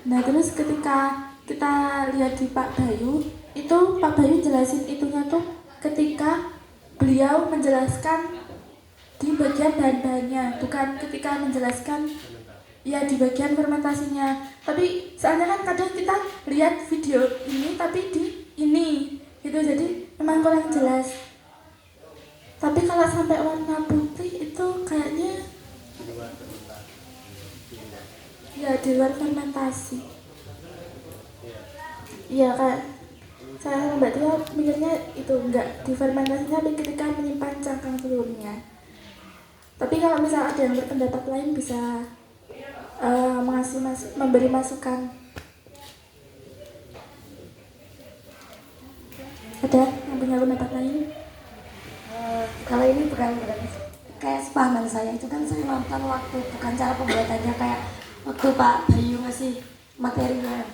S2: Nah terus ketika kita lihat di Pak Bayu, itu Pak Bayu jelasin itunya tuh ketika beliau menjelaskan di bagian bahan-bahannya, bukan ketika menjelaskan ya di bagian fermentasinya. Tapi soalnya kan kadang kita lihat video ini tapi di ini gitu, jadi memang kurang jelas. Tapi kalau sampai warna putih itu kayaknya ya di luar fermentasi. Iya kan, saya Mbak Tia mikirnya itu enggak di fermentasinya, tapi ketika menyimpan cangkang telurnya. Tapi kalau misal ada yang berpendapat lain bisa memberi masukan. Ada yang punya pendapat lain?
S7: Kalau ini bukan kayak sepahaman saya, itu kan saya nonton waktu, bukan cara pembuatannya kayak waktu Pak Bayu ngasih materinya.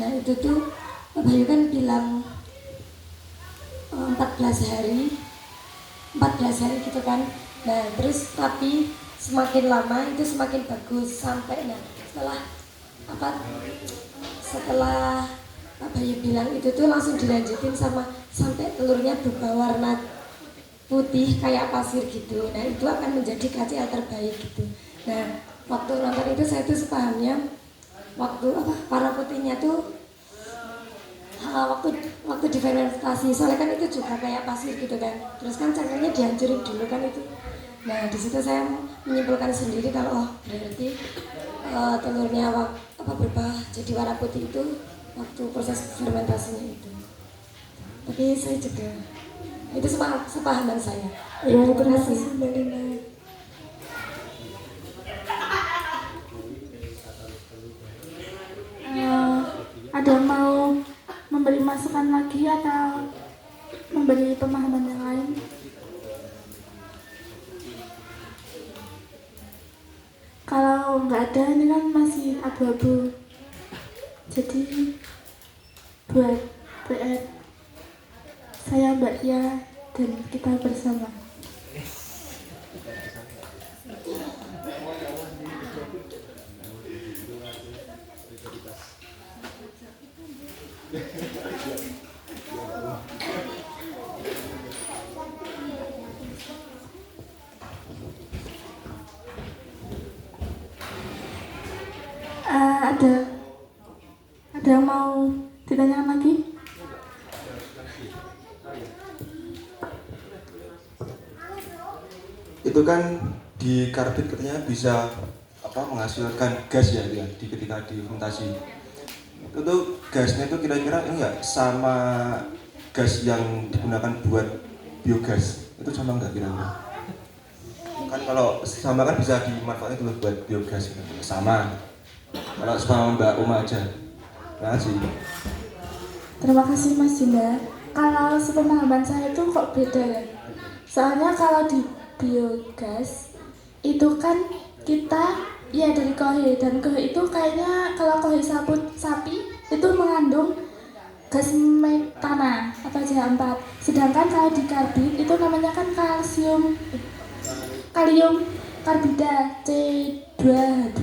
S7: Nah itu tuh Pak Bayu kan bilang 14 hari gitu kan. Nah terus tapi semakin lama itu semakin bagus sampai setelah Pak Bayu bilang itu tuh langsung dilanjutin sampai telurnya berubah warna putih kayak pasir gitu. Nah itu akan menjadi KCL terbaik gitu. Nah waktu nonton itu saya tuh sepahamnya waktu warna putihnya tuh waktu difermentasi, soalnya kan itu juga kayak pasir gitu kan. Terus kan cangkangnya dihancurin dulu kan itu. Nah di situ saya menyimpulkan sendiri kalau berarti telurnya berubah jadi warna putih itu waktu proses fermentasinya itu. Tapi saya juga itu sepahaman saya.
S2: Ya, terima kasih Mbak Lina. Ada yang mau memberi masukan lagi atau memberi pemahaman yang lain? Kalau nggak ada, ini kan masih abu-abu. Jadi buat PR saya Mbak Tia dan kita bersama. Ada yang mau ditanyakan lagi?
S9: Itu kan di karbit katanya bisa menghasilkan gas ya, di ketika difermentasi. Itu tuh gasnya itu kira-kira ini enggak sama gas yang digunakan buat biogas? Itu sama enggak kira-kira? Kan kalau sama kan bisa dimanfaatkan dulu buat biogas gitu. Sama. Kalau sama Mbak Uma aja. Terima kasih.
S2: Terima kasih Mas Jinda. Kalau sepemahaman saya itu kok beda ya. Soalnya kalau di biogas itu kan kita ya dari kohe, dan kohe itu kayaknya kalau kohe sapi itu mengandung gas metana atau CH4. Sedangkan kalau di karbit itu namanya kan kalium karbida C2H2.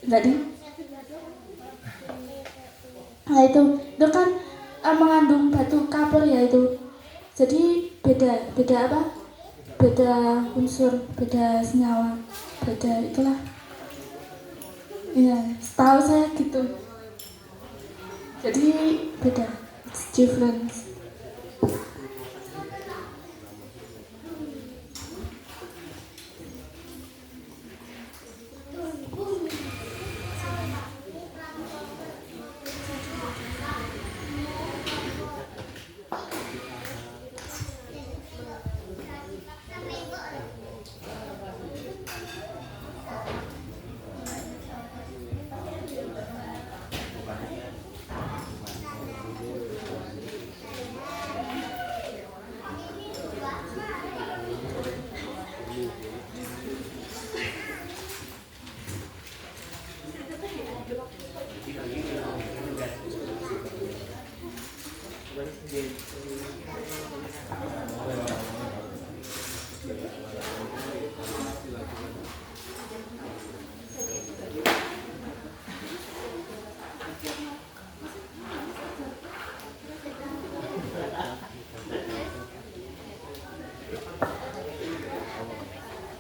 S2: Jadi nah itu kan mengandung batu kapur ya itu. Jadi beda unsur, beda senyawa, beda itulah. Ya, setahu saya gitu. Jadi beda, it's different.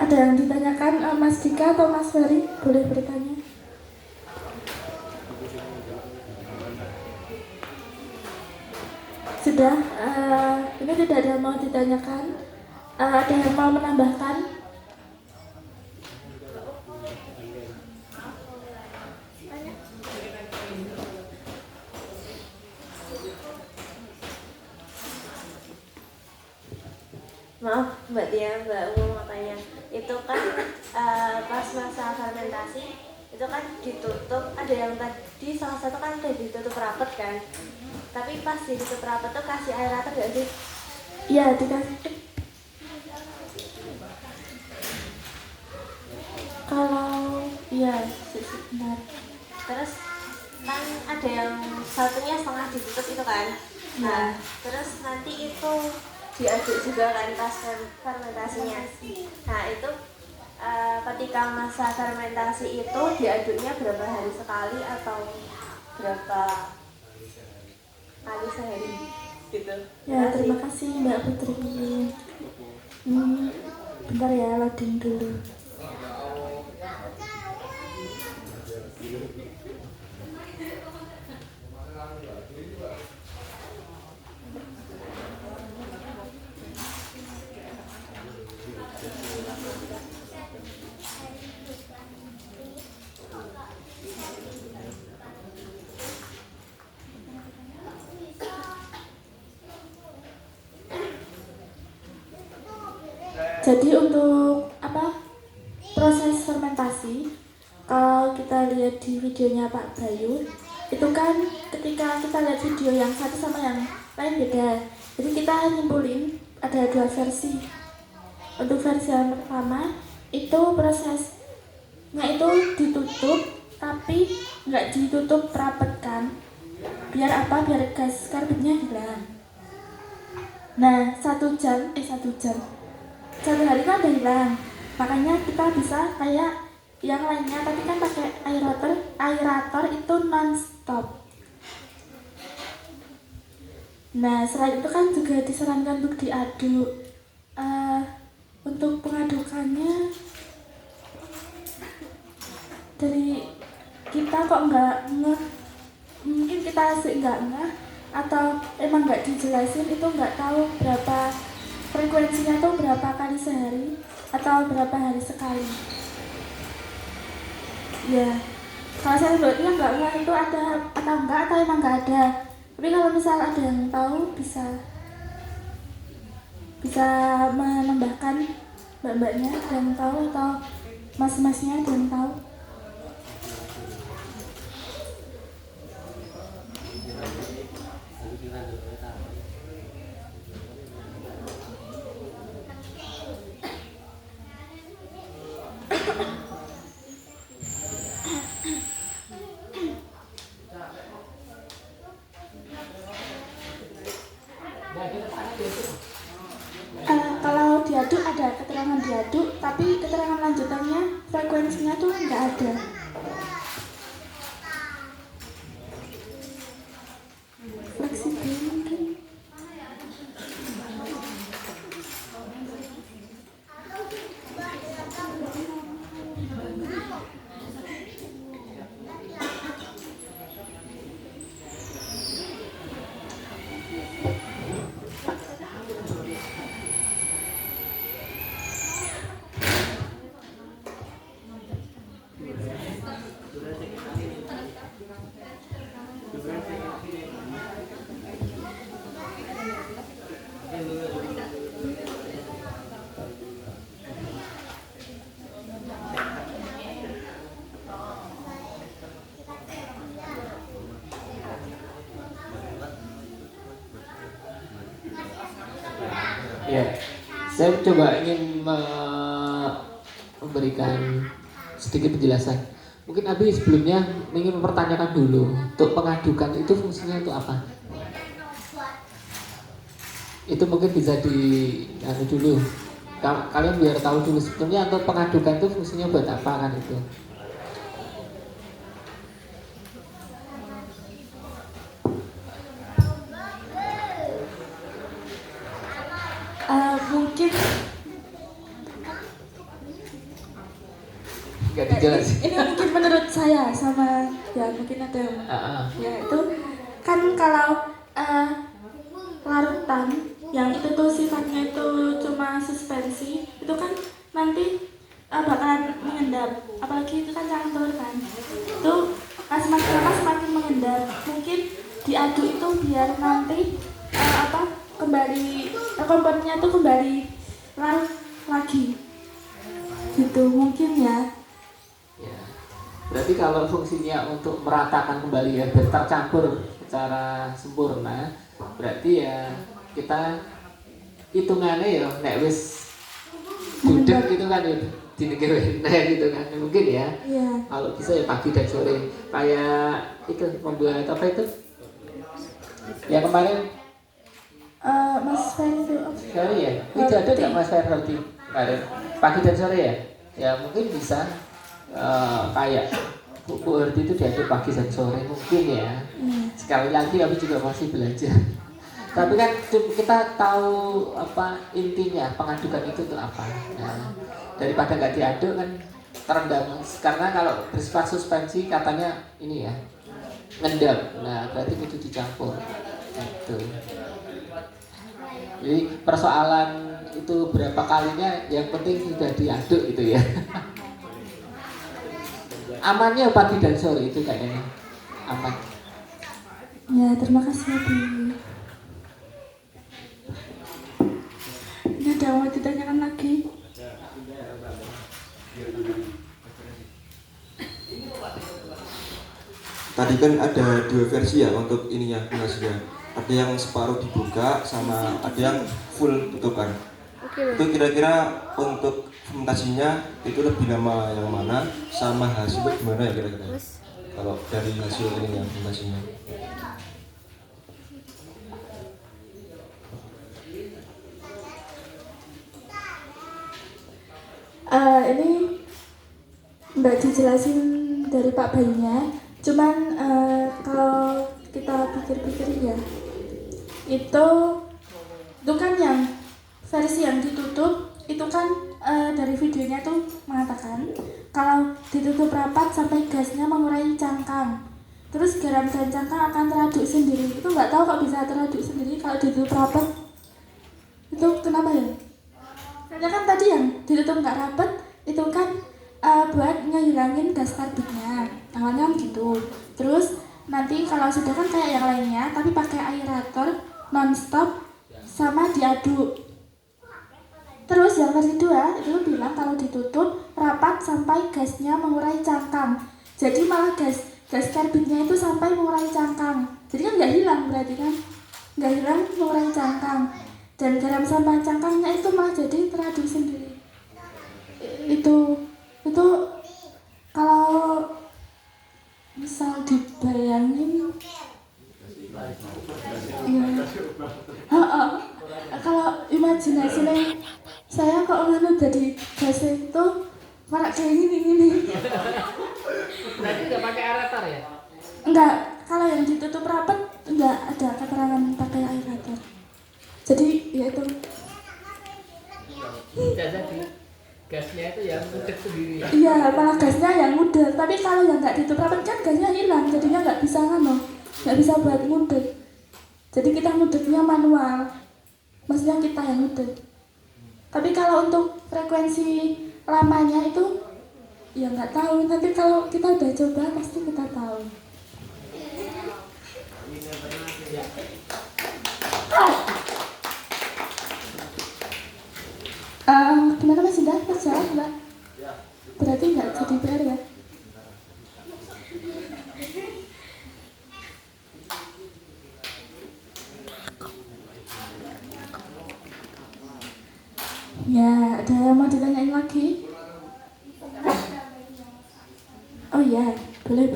S2: ada yang ditanyakan Mas Dika atau Mas Ferry? Boleh bertanya. Sudah, ini tidak ada yang mau ditanyakan. Ada yang mau menambahkan?
S1: Maaf Mbak Tia, Mbak mau tanya. Itu kan pas masa fermentasi itu kan ditutup, ada yang tadi salah satu kan tadi ditutup rapat kan. Tapi pas ditutup rapat tuh kasih aerator gak sih?
S2: Iya, dikasih. Kalau iya, benar.
S1: Terus kan ada yang satunya setengah ditutup itu kan. Nah, terus nanti itu diaduk juga kan pas fermentasinya. Nah itu ketika masa fermentasi itu diaduknya berapa hari sekali atau berapa kali sehari gitu.
S2: Ya, terima kasih Mbak Putri. Bentar ya, loading dulu. Jadi untuk proses fermentasi, kalau kita lihat di videonya Pak Bayu, itu kan ketika kita lihat video yang satu sama yang lain beda. Jadi kita nyimpulin ada dua versi. Untuk versi yang pertama itu prosesnya itu ditutup, tapi nggak ditutup rapat kan? Biar apa? Biar gas karbonnya hilang. Nah, satu hari kan udah hilang, makanya kita bisa kayak yang lainnya, tapi kan pakai aerator itu non-stop. Nah, selain itu kan juga disarankan untuk diaduk. Untuk pengadukannya dari kita kok nggak ngeh, mungkin kita sih nggak ngeh atau emang nggak dijelasin, itu nggak tahu berapa frekuensinya tuh berapa kali sehari atau berapa hari sekali. Ya, kalau saya sebutnya nggak ngeh itu ada atau enggak, atau emang nggak ada. Tapi kalau misal ada yang tahu bisa menambahkan, mbak-mbaknya ada yang tahu atau mas-masnya ada yang tahu. Kalau diaduk ada keterangan diaduk, tapi keterangan lanjutannya frekuensinya tuh nggak ada. Fleksibel mungkin.
S8: Ya, saya coba ingin memberikan sedikit penjelasan. Mungkin Abi sebelumnya ingin mempertanyakan dulu, untuk pengadukan itu fungsinya itu apa? Itu mungkin bisa dulu. Kalian biar tahu dulu sebetulnya untuk pengadukan itu fungsinya buat apa kan itu?
S2: Mungkin
S8: Gak dijelasin.
S2: Ini mungkin menurut saya sama ya mungkin ada yang ya itu kan kalau larutan yang itu tuh sifatnya itu cuma suspensi itu kan nanti bakalan mengendap, apalagi itu kan cangkang telur kan itu semakin lama semakin mengendap. Mungkin diaduk itu biar nanti kembali komponennya tuh kembali larut lagi gitu mungkin ya.
S8: Berarti kalau fungsinya untuk meratakan kembali ya biar tercampur secara sempurna, berarti ya kita hitungannya ya nek wis budek gitu kan ya dinegeri gitu kan mungkin ya. Kalau bisa ya pagi dan sore kayak itu membuat apa itu yang kemarin
S2: Mas
S8: Ferry ya itu ada nggak Mas Ferry kemarin pagi dan sore ya ya mungkin bisa kayak Bu Herti itu diaduk pagi dan sore mungkin ya. Sekali lagi kami juga masih belajar. Tapi kan kita tahu apa intinya pengadukan itu tuh apa. Nah, daripada nggak diaduk kan terendam. Karena kalau bersifat suspensi katanya ini ya ngendap. Nah berarti itu dicampur. Gitu. Jadi persoalan itu berapa kalinya yang penting sudah diaduk gitu ya. Amannya pagi dan sore itu kayaknya aman.
S2: Ya terima kasih Bu. Ini ada yang mau ditanyakan lagi?
S9: Tadi kan ada 2 versi ya untuk ininya penghasilnya. Ada yang separuh dibuka sama ada yang full tutupan. Itu kira-kira untuk fermentasinya itu lebih lama yang mana sama hasilnya gimana ya kira-kira? Kalau dari hasil ininya fermentasinya.
S2: Ini nggak dijelasin dari Pak Bayinya, cuman kalau kita pikir-pikir ya itu kan yang versi yang ditutup itu kan dari videonya tuh mengatakan kalau ditutup rapat sampai gasnya mengurai cangkang, terus garam dan cangkang akan teraduk sendiri. Itu nggak tahu kok bisa teraduk sendiri kalau ditutup rapat. Itu kenapa ya? Karena kan tadi yang ditutup nggak rapat itu kan buat ngehilangin gas karbitnya, awalnya gitu. Terus nanti kalau sudah kan kayak yang lainnya tapi pakai aerator non-stop sama diaduk. Terus yang versi 2 itu bilang kalau ditutup rapat sampai gasnya mengurai cangkang. Jadi malah gas karbitnya itu sampai mengurai cangkang. Jadi kan nggak hilang berarti kan, nggak hilang mengurai cangkang. Dan garam sama cangkangnya itu malah jadi teraduk sendiri. Itu kalau misal dibayangin kalau imajinasinya saya kok nganu jadi gas itu marak kayak gini.
S8: Berarti nggak pakai aerator ya?
S2: Enggak, kalau yang ditutup rapat enggak ada keterangan pakai aerator. Jadi ya itu.
S8: Jadi gasnya itu yang mudek sendiri.
S2: Iya, malah gasnya yang mudek. Tapi kalau yang nggak ditutup rapat kan gasnya hilang, jadinya nggak bisa nggak bisa buat mudek. Jadi kita mudeknya manual. Maksudnya kita yang mudek. Tapi kalau untuk frekuensi lamanya itu ya nggak tahu. Nanti kalau kita udah coba pasti kita tahu. Gimana Mas Indah? Kerjaan Mbak? Berarti nggak jadi PR ya? Ya, ada yang mau ditanyain lagi? Oh iya, boleh.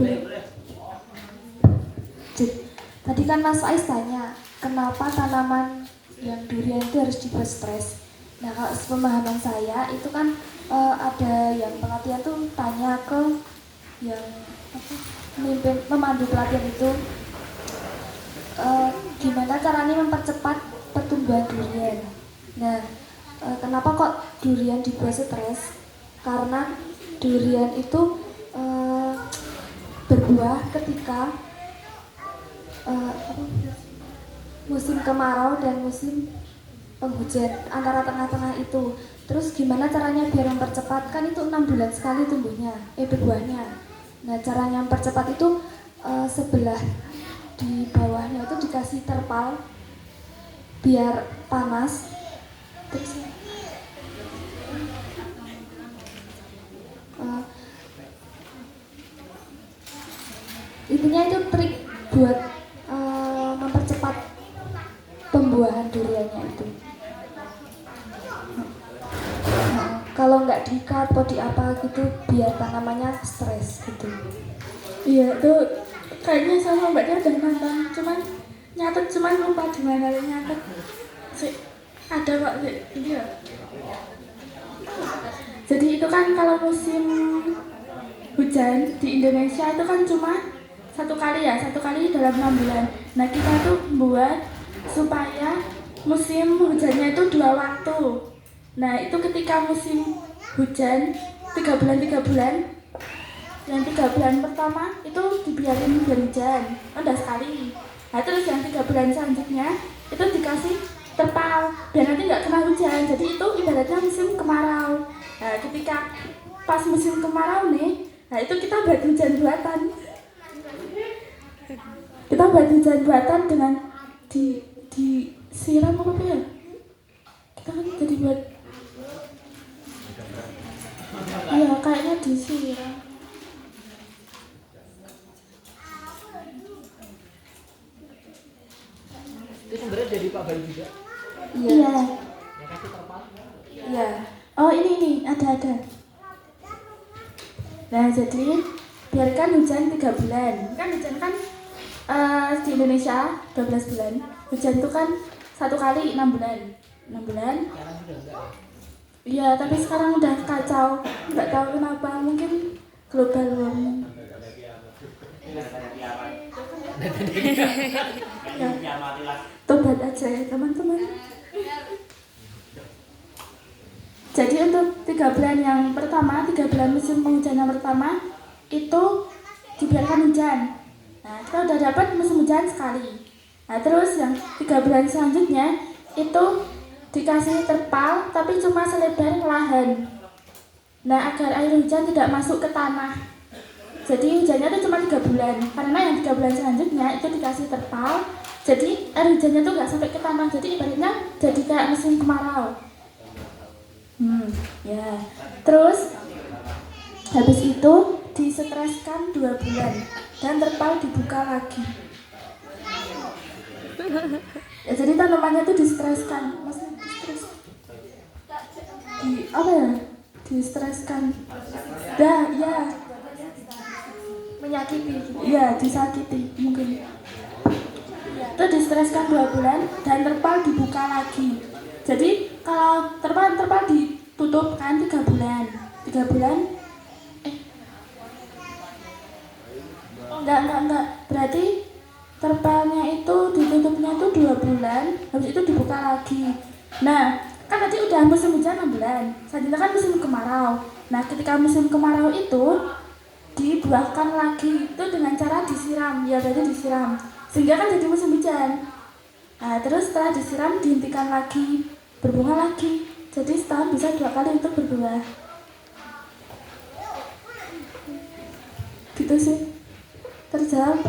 S2: Tadi kan Mas Ais tanya, kenapa tanaman yang durian itu harus dibuat stres? Nah, kalau sepemahaman saya itu kan ada yang pelatihan tuh tanya ke yang memandu pelatihan itu gimana caranya mempercepat pertumbuhan durian. Nah, kenapa kok durian dibuat stres? Karena durian itu berbuah ketika musim kemarau dan musim penghujan, antara tengah-tengah itu. Terus gimana caranya biar mempercepat? Kan itu 6 bulan sekali tumbuhnya, berbuahnya. Nah, caranya mempercepat itu sebelah di bawahnya itu dikasih terpal biar panas. Terus intinya itu trik buat mempercepat pembuahan duriannya itu. Kalau nggak diikat atau di apa gitu biar tanamannya stres gitu.
S10: Iya, itu kayaknya sama mbaknya udah nonton, cuman nyatet cuman lupa di mana nyatet. Ada kok iya. Jadi itu kan kalau musim hujan di Indonesia itu kan cuma satu kali dalam 6 bulan. Nah, kita tuh buat supaya musim hujannya itu 2 waktu. Nah, itu ketika musim hujan 3 bulan, yang 3 bulan pertama itu dibiarin berhujan, udah sekali. Nah, terus yang 3 bulan selanjutnya itu dikasih terpal biar nanti nggak kena hujan. Jadi itu ibaratnya musim kemarau. Nah, ketika pas musim kemarau nih, nah itu kita buat hujan buatan. Kita buat hujan buatan dengan disiram apa ya? Kita kan jadi buat, iya kayaknya disiram.
S8: Itu sebenarnya dari Pak Bayu juga.
S2: Iya.
S8: Yang kasih terpal.
S2: Iya. Oh ini ada. Nah, jadi biarkan hujan 3 bulan. Kan hujan kan di Indonesia 12 bulan. Hujan itu kan 1 kali 6 bulan. 6 bulan.
S8: Sekarang sudah enggak ya?
S2: Iya, tapi sekarang udah kacau. Nggak tahu kenapa. Mungkin global warming. Ya, tobat aja ya teman-teman. Jadi untuk 3 bulan yang pertama, 3 bulan musim penghujan yang pertama itu dibiarkan hujan. Nah, kita udah dapat musim hujan sekali. Nah, terus yang 3 bulan selanjutnya itu dikasih terpal tapi cuma selebar lahan. Nah, agar air hujan tidak masuk ke tanah. Jadi hujannya itu cuma 3 bulan. Karena yang 3 bulan selanjutnya itu dikasih terpal, jadi air hujannya tuh nggak sampai ke tanah. Jadi ibaratnya jadi kayak musim kemarau. Ya. Terus habis itu disetreskan 2 bulan dan terpal dibuka lagi. Ya, jadi tanamannya tuh distreskan, maksudnya distres. Distreskan. Dah, ya. Menyakiti. Ya, disakiti mungkin. Itu distreskan 2 bulan dan terpal dibuka lagi. Jadi kalau terpal ditutup kan 3 bulan. 3 bulan. Enggak. Berarti terpalnya itu ditutupnya itu 2 bulan, habis itu dibuka lagi. Nah, kan tadi udah musim hujan 6 bulan, selanjutnya kan musim kemarau. Nah, ketika musim kemarau itu dibuahkan lagi itu dengan cara disiram, ya berarti disiram, sehingga kan jadi musim hujan. Nah, terus setelah disiram dihentikan lagi, berbunga lagi. Jadi setahun bisa 2 kali untuk berbuah. Gitu sih. Terjawab.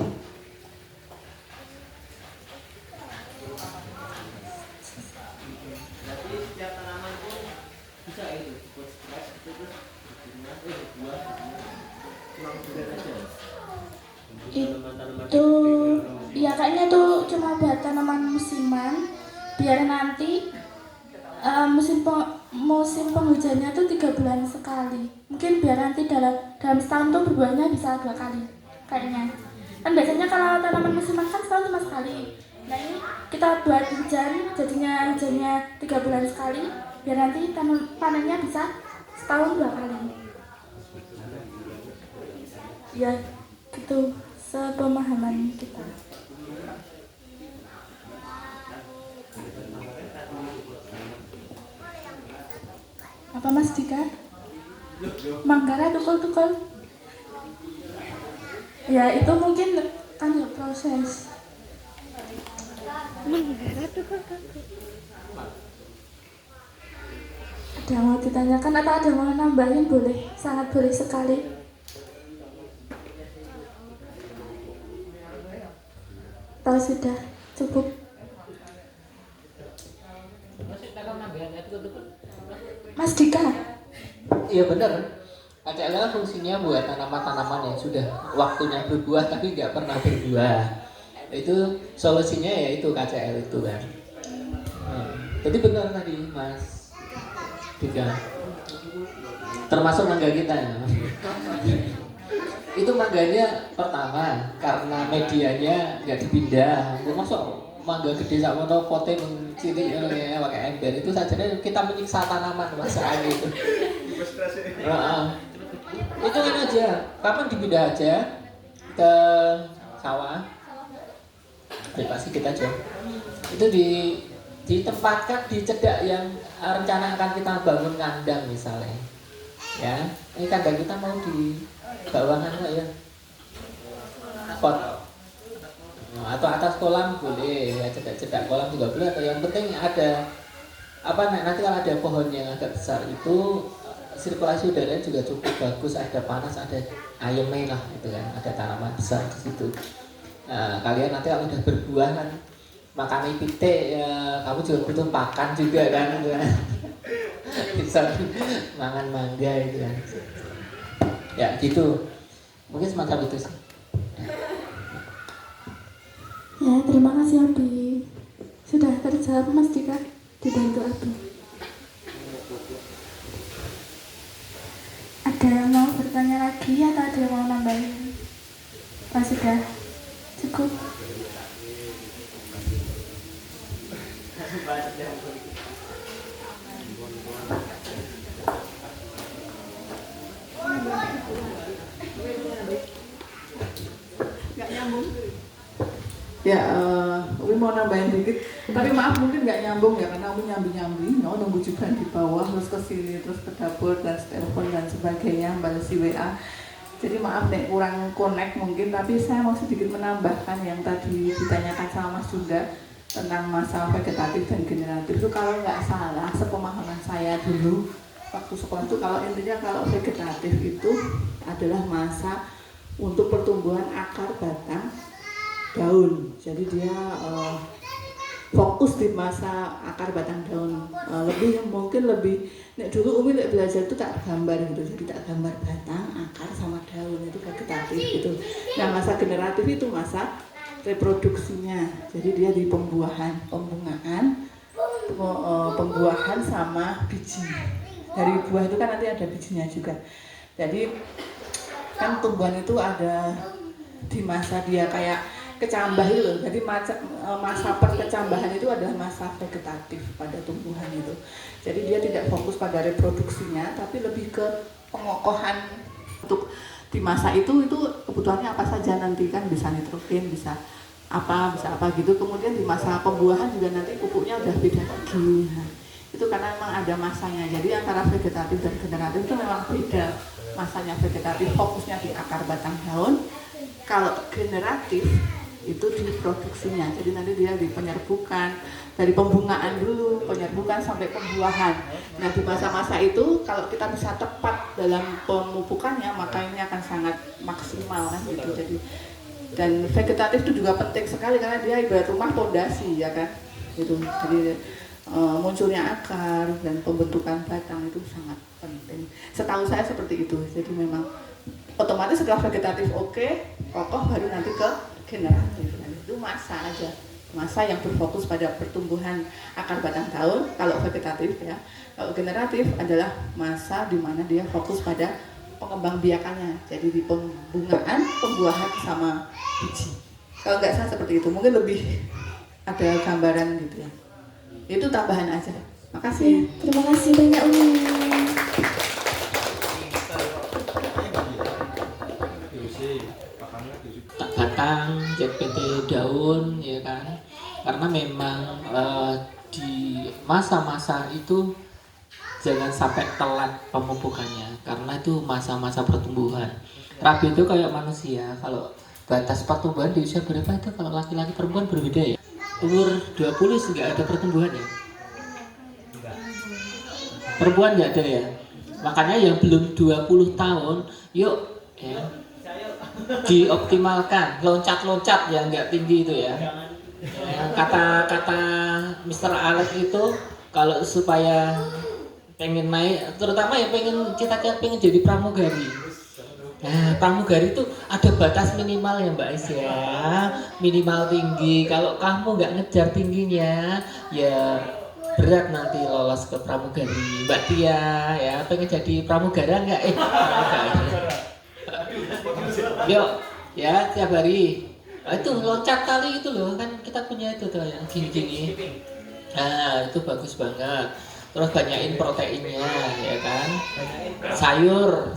S2: Itu ya kayaknya tuh cuma buat tanaman musiman biar nanti musim penghujannya tuh 3 bulan sekali. Mungkin biar nanti dalam setahun tuh berbuahnya bisa 2 kali kayaknya. Kan biasanya kalau tanaman musiman kan setahun cuma sekali. Nah, ini kita buat hujan, jadinya hujannya 3 bulan sekali biar nanti panennya bisa setahun 2 kali. Ya gitu sepemahaman kita. Apa Mas Dika?
S10: Manggara tukul-tukul. Ya itu mungkin kan ya proses.
S1: Manggara tukul-tukul.
S10: Ada yang mau ditanyakan atau ada yang mau nambahin boleh, sangat boleh sekali. Tahu sudah cukup. Mas Dika.
S8: Iya benar. KCL kan fungsinya buat tanaman-tanaman yang sudah waktunya berbuah tapi nggak pernah berbuah. Itu solusinya ya itu KCL itu kan. Jadi benar tadi Mas Dika. Termasuk mangga kita ya. Itu mangganya pertama karena medianya nggak dipindah. Masuk mangga gede sama no pote mencili ya pakai ember itu saja kita menyiksa tanaman masaan itu. Itu kan aja, kapan dipindah aja ke sawah, pasti kita aja. Itu ditempatkan di cedak yang rencana akan kita bangun kandang misalnya. Ya, ini kandang kita mau di bawangan nggak ya? Pot. Atau atas kolam boleh, ya cedak-cedak kolam juga boleh. Atau yang penting ada apa nanti kalau ada pohon yang agak besar itu sirkulasi udaranya juga cukup bagus, ada panas, ada ayamnya lah gitu kan, ada tanaman besar di situ. Nah, kalian nanti kalau udah berbuah kan makan pite ya, kamu juga butuh pakan juga kan, gitu kan. Bisa makan mangga itu kan. Ya gitu, mungkin semacam itu sih.
S10: Ya, terima kasih Abi. Sudah terjawab Mas Dika, dibantu Abi. Ada yang mau bertanya lagi atau ada yang mau nambahin? Oh, sudah cukup.
S12: Nggak nyambung. Ya, Umi mau nambahin dikit, tapi maaf mungkin nggak nyambung ya karena Umi nyambi-nyambi, nunggu juga di bawah, terus ke sini, terus ke dapur dan telepon dan sebagainya, balas WA. Jadi maaf nek kurang connect mungkin, tapi saya mau sedikit menambahkan yang tadi ditanyakan sama Mas Sunda tentang masa vegetatif dan generatif itu kalau nggak salah, sepemahaman saya dulu waktu sekolah itu kalau intinya kalau vegetatif itu adalah masa untuk pertumbuhan akar batang daun, jadi dia fokus di masa akar batang daun, mungkin lebih nek dulu Umi belajar itu tak gambar gitu, jadi tak gambar batang, akar sama daun itu vegetatif gitu. Nah masa generatif itu masa reproduksinya, jadi dia di pembuahan, pembuahan sama biji. Dari buah itu kan nanti ada bijinya juga, jadi kan tumbuhan itu ada di masa dia kayak kecambah itu loh. Jadi masa perkecambahan itu adalah masa vegetatif pada tumbuhan itu. Jadi dia tidak fokus pada reproduksinya, tapi lebih ke pengokohan. Untuk di masa itu kebutuhannya apa saja nanti kan bisa nitrogen, bisa apa gitu. Kemudian di masa pembuahan juga nanti pupuknya udah beda lagi. Nah, itu karena memang ada masanya. Jadi antara vegetatif dan generatif itu memang beda masanya. Vegetatif fokusnya di akar batang daun. Kalau generatif itu di produksinya, jadi nanti dia di penyerbukan, dari pembungaan dulu, penyerbukan sampai pembuahan. Nah di masa-masa itu kalau kita bisa tepat dalam pemupukannya maka ini akan sangat maksimal kan gitu. Jadi dan vegetatif itu juga penting sekali karena dia ibarat rumah fondasi ya kan gitu. Jadi munculnya akar dan pembentukan batang itu sangat penting. Setahu saya seperti itu. Jadi memang otomatis setelah vegetatif kokoh baru nanti ke generatif. Nah, itu masa aja, masa yang berfokus pada pertumbuhan akar batang daun kalau vegetatif ya. Kalau generatif adalah masa di mana dia fokus pada pengembangbiakannya, jadi di pembungaan, pembuahan sama biji. Kalau nggak salah seperti itu, mungkin lebih ada gambaran gitu ya. Itu tambahan aja. Makasih.
S10: Terima kasih banyak Umi.
S8: Batang, JPT daun ya kan, karena memang di masa-masa itu jangan sampai telat pemupukannya karena itu masa-masa pertumbuhan. Rabi itu kayak manusia, kalau batas pertumbuhan di usia berapa itu kalau laki-laki perempuan berbeda ya. Umur 20 nggak ada pertumbuhan ya. Perempuan nggak ada ya. Makanya yang belum 20 tahun, yuk ya, dioptimalkan, loncat-loncat ya nggak tinggi itu ya. Kata Mr. Alex itu kalau supaya pengen naik, terutama ya pengen cita-cita pengen jadi pramugari. Nah, pramugari itu ada batas minimal ya Mbak Aisyah, minimal tinggi. Kalau kamu nggak ngejar tingginya, ya berat nanti lolos ke pramugari. Mbak Tia ya pengen jadi pramugara nggak? Pramugara. Yuk ya tiap hari. Nah, itu loncat tali itu loh, kan kita punya itu tuh yang gini-gini. Nah itu bagus banget. Terus banyakin proteinnya ya kan. Sayur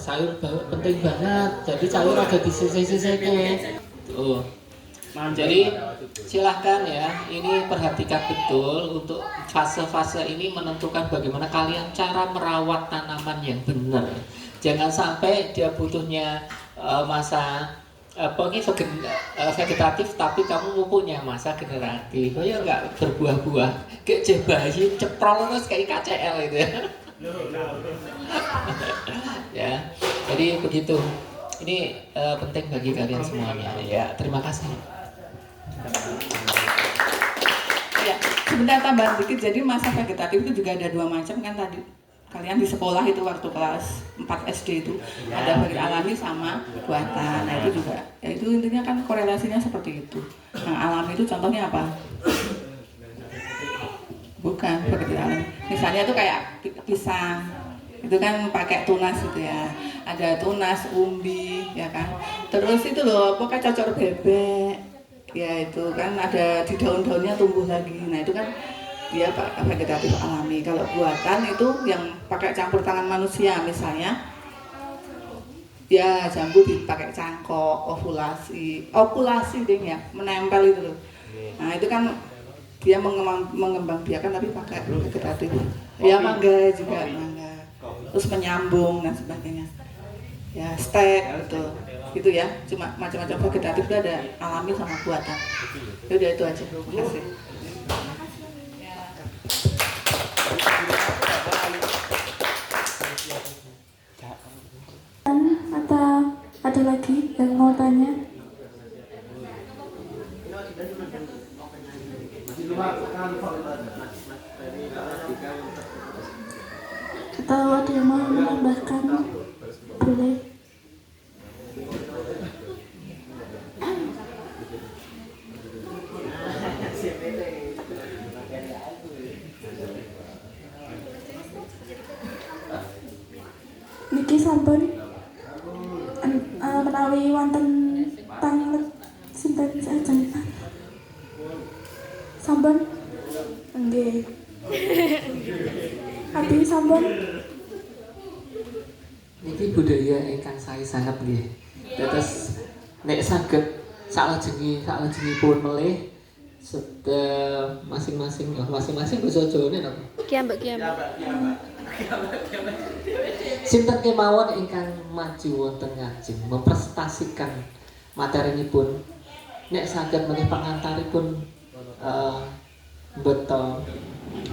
S8: penting banget. Jadi sayur ada di sisi-sisinya. Tuh. Jadi silahkan ya, ini perhatikan betul untuk fase-fase ini menentukan bagaimana kalian cara merawat tanaman yang benar. Jangan sampai dia butuhnya masa vegetatif tapi kamu mempunyai masa generatif. Oh ya enggak berbuah-buah kayak jebahi ceprol terus kayak KCL itu ya. Ya, jadi begitu. Ini penting bagi kalian semuanya ya. Terima kasih.
S12: Ya, sebentar tambahan dikit. Jadi masa vegetatif itu juga ada 2 macam kan tadi. Kalian di sekolah itu waktu kelas 4 SD itu ada bagian alami sama buatan. Nah itu juga, ya itu intinya kan korelasinya seperti itu. Nah alami itu contohnya apa? Bukan seperti alami. Misalnya itu kayak pisang, itu kan pakai tunas gitu ya. Ada tunas, umbi, ya kan. Terus itu loh, pokoknya cocor bebek, ya itu kan ada di daun-daunnya tumbuh lagi. Nah itu kan dia vegetatif alami. Kalau buatan itu yang pakai campur tangan manusia, misalnya ya jambu dipakai cangkok, ovulasi ding ya, menempel itu loh. Nah itu kan dia mengembang biakan tapi pakai vegetatif. Ya mangga juga, mangga. Terus menyambung dan sebagainya. Ya stek gitu. Gitu ya, cuma macam-macam vegetatif itu ada alami sama buatan. Udah itu aja. Terima kasih.
S10: Atau ada lagi yang mau tanya? Atau ada yang mau menambahkan? Boleh. Niki sampun menawi wonten pangalet sinten sajengan. Sampun? Nggih. Abi sampun?
S8: Niki budaya ingkang sae sanget nggih. Terus nek saged saklajengipun melih masing-masing basa Jawane napa?
S1: Kiambak.
S8: Sinten kemawon ingkang maju wonten ngajeng mempresentasikan materinipun, nek saged menih pangantaripun beto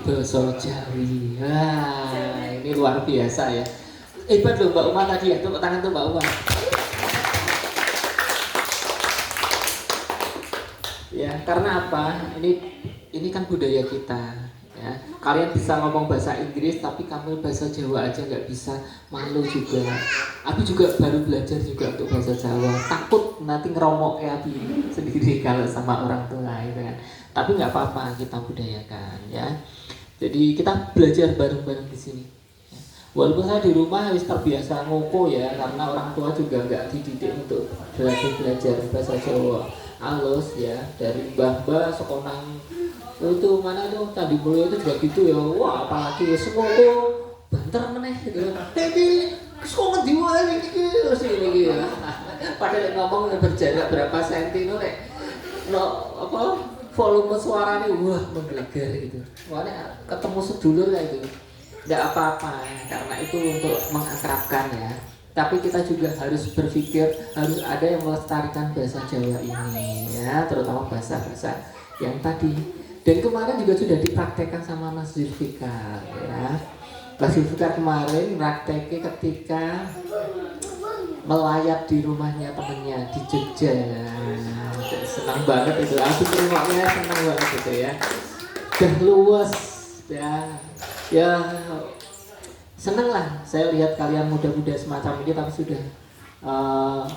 S8: basa Jawi. Wah, ini luar biasa ya. Hebat loh Mbak Uma tadi ya, tepuk tangan tuh Mbak Uma. Ya, karena apa? Ini kan budaya kita. Ya, kalian bisa ngomong bahasa Inggris tapi kamu bahasa Jawa aja nggak bisa, malu juga. Abi juga baru belajar juga untuk bahasa Jawa, takut nanti ngeromok ya Abi sendiri kalau sama orang tua gitu kan. Tapi nggak apa-apa, kita budayakan ya. Jadi kita belajar bareng-bareng di sini. Ya. Walaupun saya di rumah harus terbiasa ngoko ya, karena orang tua juga nggak dididik untuk belajar bahasa Jawa halus ya, dari mbah-mbah sekonang itu mana tuh tadi mulai itu juga gitu ya. Wah apalagi ya semua tuh banter meneh gitu. Tapi sekolah di mana ini terus ini ya. Padahal ngomong berjarak berapa senti no volume suaranya wah menggelegar gitu. Wah ketemu sedulur kayak gitu. nggak apa-apa karena itu untuk mengakrabkan ya. Tapi kita juga harus berpikir harus ada yang melestarikan bahasa Jawa ini ya, terutama bahasa-bahasa yang tadi. Dan kemarin juga sudah dipraktekkan sama Mas Zulfikar ya. Mas Zulfikar kemarin prakteknya ketika melayat di rumahnya temennya di Jogja. Senang banget itu, aku rumahnya senang banget itu ya. Udah luas ya seneng lah saya lihat kalian muda-muda semacam ini tapi sudah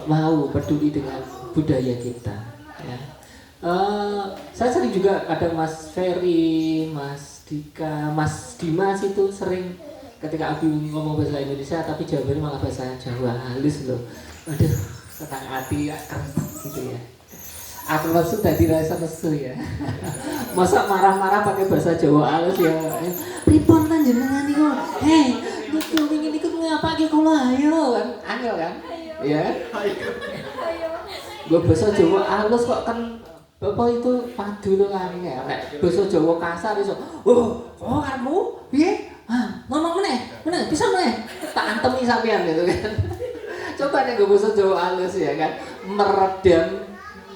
S8: mau peduli dengan budaya kita ya. Saya sering juga ada Mas Ferry, Mas Dika, Mas Dimas itu sering ketika aku ngomong bahasa Indonesia tapi jawabannya malah bahasa Jawa halus loh. Aduh, setengah hati gitu ya. Aku maksud tadi rasa nesu ya. Masa marah-marah pakai bahasa Jawa halus ya. Pripun kan jenengan niku? Hei, niku ingin ikut ngapake kula ayo kan? Angel kan? Ya. Gue bahasa Jawa halus kok kan Bapak itu padu lho kan ya. Nek bahasa Jawa kasar iso. Oh, kamu piye? Ngomong meneh. Bisa meneh. Tak antemi sampean gitu kan. Coba nek gue bahasa Jawa halus ya kan, meredam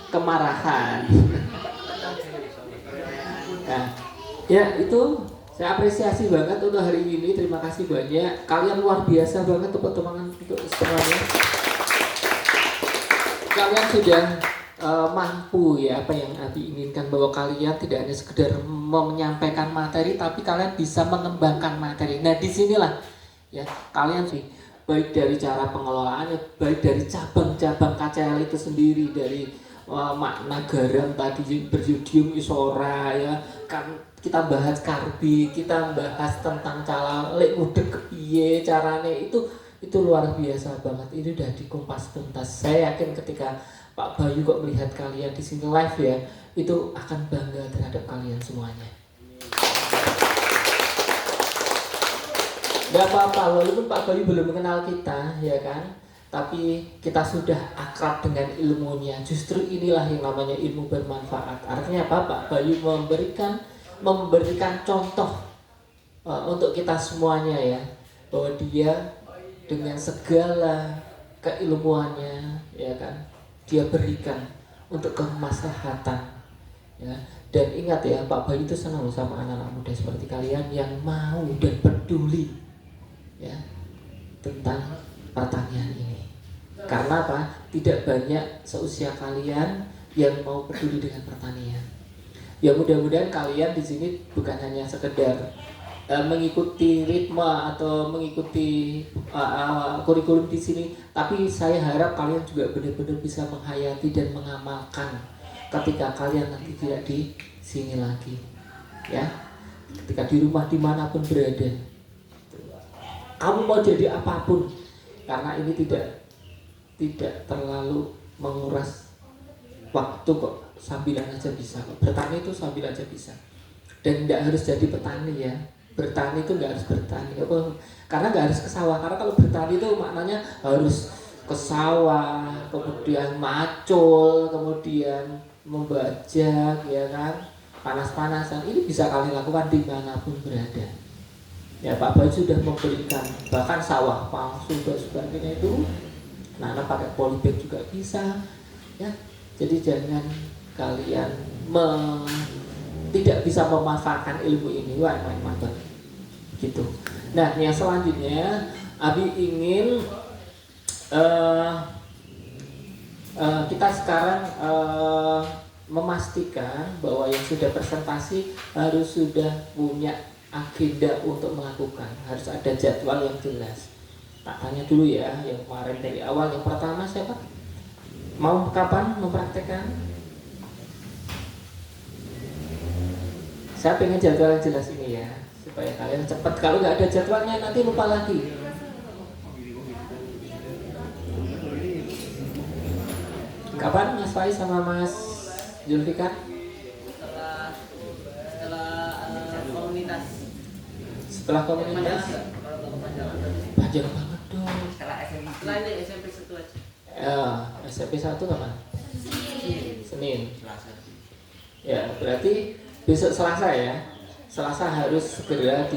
S8: kemarahan. Nah, ya itu saya apresiasi banget untuk hari ini. Terima kasih banyak. Kalian luar biasa banget, tepuk tangan untuk semuanya. Kalian sudah mampu ya apa yang Abi inginkan, bahwa kalian tidak hanya sekedar menyampaikan materi tapi kalian bisa mengembangkan materi. Nah, disinilah ya kalian sih baik dari cara pengelolaannya, baik dari cabang-cabang KCL itu sendiri, dari makna garam tadi beryodium isora ya kan, kita bahas karbi, kita bahas tentang cara lek udek kepiye carane, itu luar biasa banget. Ini udah dikumpas tuntas. Saya yakin ketika Pak Bayu kok melihat kalian di sini live ya, itu akan bangga terhadap kalian semuanya. Gak apa-apa, walaupun Pak Bayu belum mengenal kita ya kan, tapi kita sudah akrab dengan ilmunya. Justru inilah yang namanya ilmu bermanfaat. Artinya apa? Pak Bayu memberikan contoh untuk kita semuanya ya, bahwa dia dengan segala keilmuannya ya kan, dia berikan untuk kemaslahatan ya. Dan ingat ya, Pak Bayu itu senang sama anak-anak muda seperti kalian yang mau dan peduli ya tentang pertanian ini. Karena apa? Tidak banyak seusia kalian yang mau peduli dengan pertanian. Ya mudah-mudahan kalian di sini bukan hanya sekedar mengikuti ritme atau mengikuti kurikulum di sini, tapi saya harap kalian juga benar-benar bisa menghayati dan mengamalkan ketika kalian nanti tidak di sini lagi, ya. Ketika di rumah dimanapun berada, kamu mau jadi apapun, karena ini tidak terlalu menguras waktu kok, sambilan aja bisa kok. Bertani itu sambil aja bisa, dan tidak harus jadi petani ya. Bertani itu nggak harus bertani, karena nggak harus ke sawah. Karena kalau bertani itu maknanya harus ke sawah, kemudian macul, kemudian membajak, ya kan, panas-panasan. Ini bisa kalian lakukan dimanapun berada. Ya, Pak Bayu sudah memberikan bahkan sawah palsu dan sebagainya itu, nah pakai polybag juga bisa, ya. Jadi jangan kalian tidak bisa memanfaatkan ilmu ini, wah mantap gitu. Nah, yang selanjutnya Abi ingin kita sekarang memastikan bahwa yang sudah presentasi harus sudah punya agenda untuk melakukan, harus ada jadwal yang jelas. Tak tanya dulu ya, yang kemarin dari awal, yang pertama siapa? Mau kapan mempraktekkan? Saya pengen jadwal yang jelas ini ya, supaya kalian cepat. Kalau nggak ada jadwalnya nanti lupa lagi. Kapan Mas Faiz sama Mas Zulfikar?
S4: Komunitas.
S8: Setelah komunitas? Panjang banget dong.
S4: Setelah ini SMP 1 aja.
S8: SMP 1 kapan? Senin. Ya, berarti besok Selasa ya. Selasa harus segera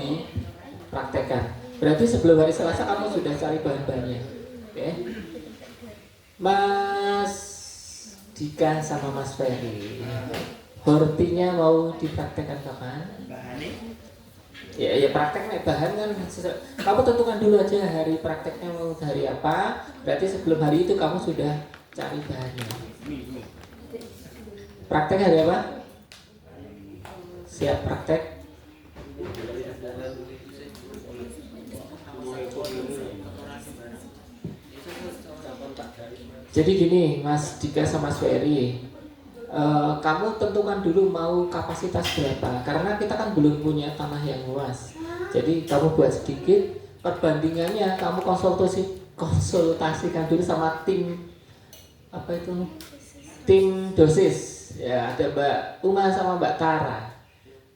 S8: praktekkan. Berarti sebelum hari Selasa kamu sudah cari bahan-bahannya. Oke. Mas Dika sama Mas Ferry, hortinya mau dipraktekkan kapan? Ya praktek nih bahan kan. Kamu tentukan dulu aja hari prakteknya mau hari apa. Berarti sebelum hari itu kamu sudah cari bahannya. Praktek hari apa? Siap praktek. Jadi gini, Mas Dika sama Mas Ferry, kamu tentukan dulu mau kapasitas berapa. Karena kita kan belum punya tanah yang luas. Jadi kamu buat sedikit, perbandingannya kamu konsultasikan dulu sama tim tim dosis. Ya, ada Mbak Uma sama Mbak Tara,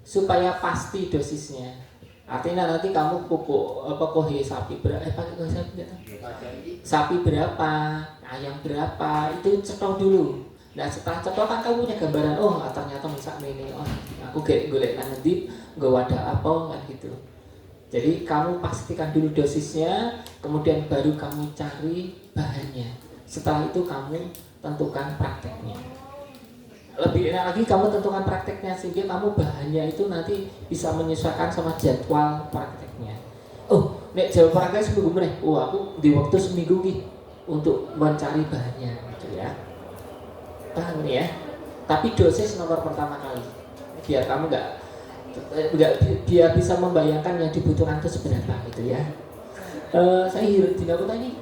S8: supaya pasti dosisnya. Artinya nanti kamu kohe sapi berapa? Pakai kohe sapi nggak tahu. Sapi berapa, ayam berapa, itu cetok dulu. Nah setelah cetok kan kamu punya gambaran. Oh ternyata misalnya ini, oh aku golek nanti gue wadah apa kan gitu. Jadi kamu pastikan dulu dosisnya, kemudian baru kamu cari bahannya. Setelah itu kamu tentukan prakteknya. Lebih enak lagi kamu tentukan prakteknya sehingga kamu bahannya itu nanti bisa menyesuaikan sama jadwal prakteknya. Oh, nek jadwal prakteknya seminggu meneh. Oh, aku di waktu seminggu nih untuk mencari bahannya gitu ya. Paham nih ya? Tapi dosis nomor pertama kali. Biar kamu biar bisa membayangkan yang dibutuhkan itu seberapa gitu ya. Saya dina apa tadi?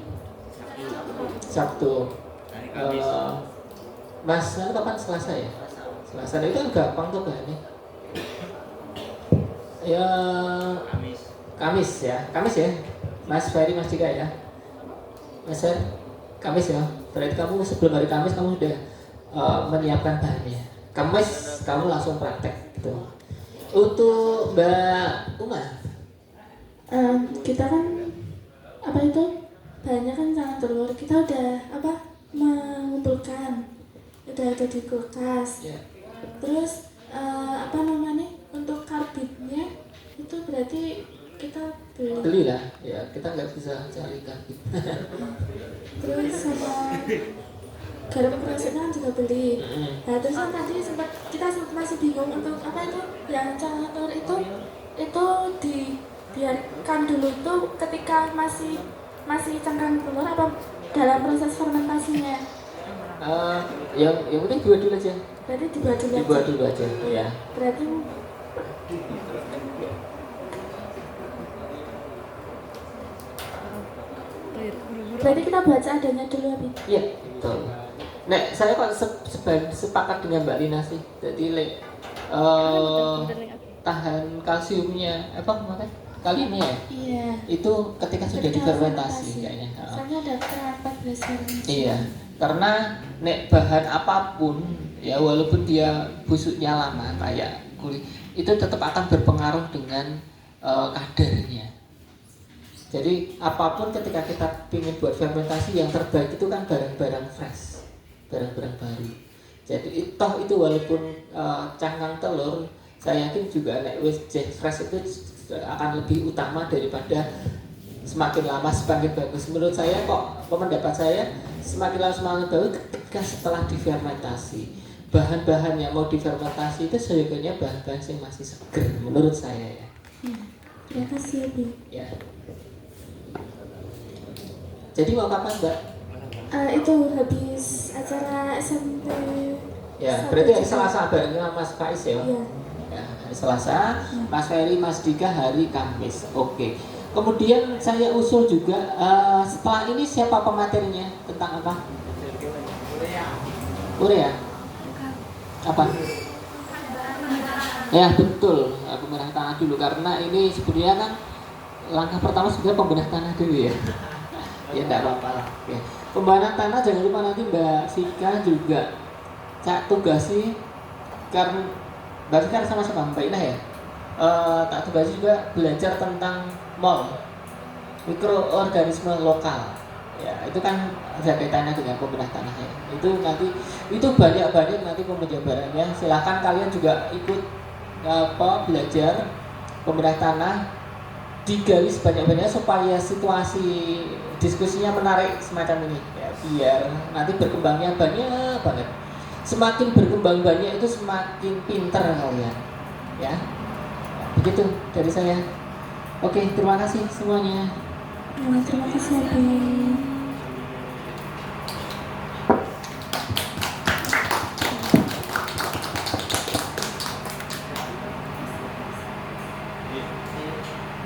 S8: Sabtu. Mas, nanti kapan Selasa ya? Selasa itu kan gampang tuh bahannya. Ya Kamis ya. Mas Ferry, Mas Dika ya. Mas Fer, Kamis ya. Berarti kamu sebelum hari Kamis kamu sudah menyiapkan bahannya. Kamis kamu langsung praktek gitu. Untuk Mbak Uma,
S2: kita kan bahannya kan jangan telur. Kita udah mengumpulkan. Udah ada di kulkas.
S8: yeah.
S2: Terus untuk karbitnya itu berarti kita
S8: beli lah ya, kita nggak bisa cari karbit.
S2: Terus sama garam kerasnya juga beli. Nah terus kan tadi kita masih bingung untuk yang campur itu dibiarkan dulu itu ketika masih cangkang telur apa dalam proses fermentasinya?
S8: Yang penting dibuat dulu aja.
S2: Berarti dibuat dulu aja.
S8: Ya.
S2: Berarti kita baca adanya dulu Abi.
S8: Iya, betul. Nek saya kok sepakat dengan Mbak Lina sih. Jadi tahan kalsiumnya makan kaliumnya ya?
S2: Iya.
S8: Itu ketika sudah difermentasi kayaknya.
S2: Soalnya ada 14 hari.
S8: Iya. Karena nek bahan apapun ya walaupun dia busuknya lama kayak kulit itu tetap akan berpengaruh dengan kadarnya. Jadi apapun ketika kita ingin buat fermentasi yang terbaik itu kan barang-barang fresh, barang-barang baru. Jadi itu walaupun cangkang telur, saya yakin juga nek wis fresh itu akan lebih utama daripada semakin lama semakin bagus. Menurut saya pendapat saya semakin lama semakin bagus ketika setelah difermentasi. Bahan-bahan yang mau difermentasi itu seyogianya bahan-bahan yang masih seger menurut saya ya.
S2: Terima kasih Abi.
S8: Ya. Jadi mau kapan Mbak?
S2: Itu habis acara SMP.
S8: Ya, berarti hari Selasa bareng Mas Faiz ya?
S2: Iya.
S8: Ya, hari Selasa, Mas Ferry, Mas Dika hari Kamis. Oke. Kemudian saya usul juga setelah ini siapa pematerinya tentang apa? Urea. Apa? Ya betul, pembenah tanah dulu karena ini sebenarnya kan langkah pertama sebenarnya pembenah tanah dulu ya. Ya tidak apa-apa lah. Ya. Pembenahan tanah jangan lupa nanti Mbak Sika juga tak tugasi karena Mbak Sika sama-sama Mbak Inah ya. Tak tugasi juga belajar tentang MOL, mikroorganisme lokal. Ya itu kan ada kaitannya dengan pembenah tanah ya. Itu banyak nanti pemjabarannya. Silakan kalian juga ikut belajar pembenah tanah digali sebanyak-banyaknya supaya situasi diskusinya menarik semacam ini ya, biar nanti berkembangnya banyak banget. Semakin berkembang banyak itu semakin pinter kalian ya. Begitu dari saya. Oke, terima kasih semuanya.
S2: Terima kasih Abi.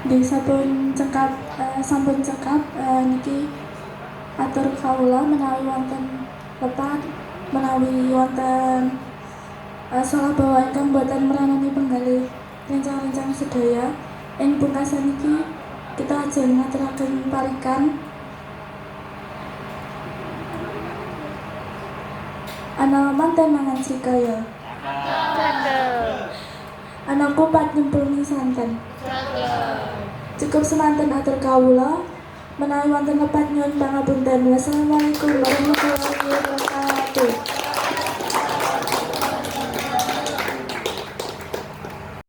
S2: Di sampun cekap niki atur kawula menawi wonten lepat menawi wonten salah bawa ingkang boten meranani penggalih rencang-rencang sedaya ing pungkasan niki kita ajeng ngaturaken parikan ana manten mangan sikaya ana kupat nyempulni santen. Cukup semanten atur kawula menawi wonten lepat nyuwun pangapunten. Wassalamualaikum warahmatullahi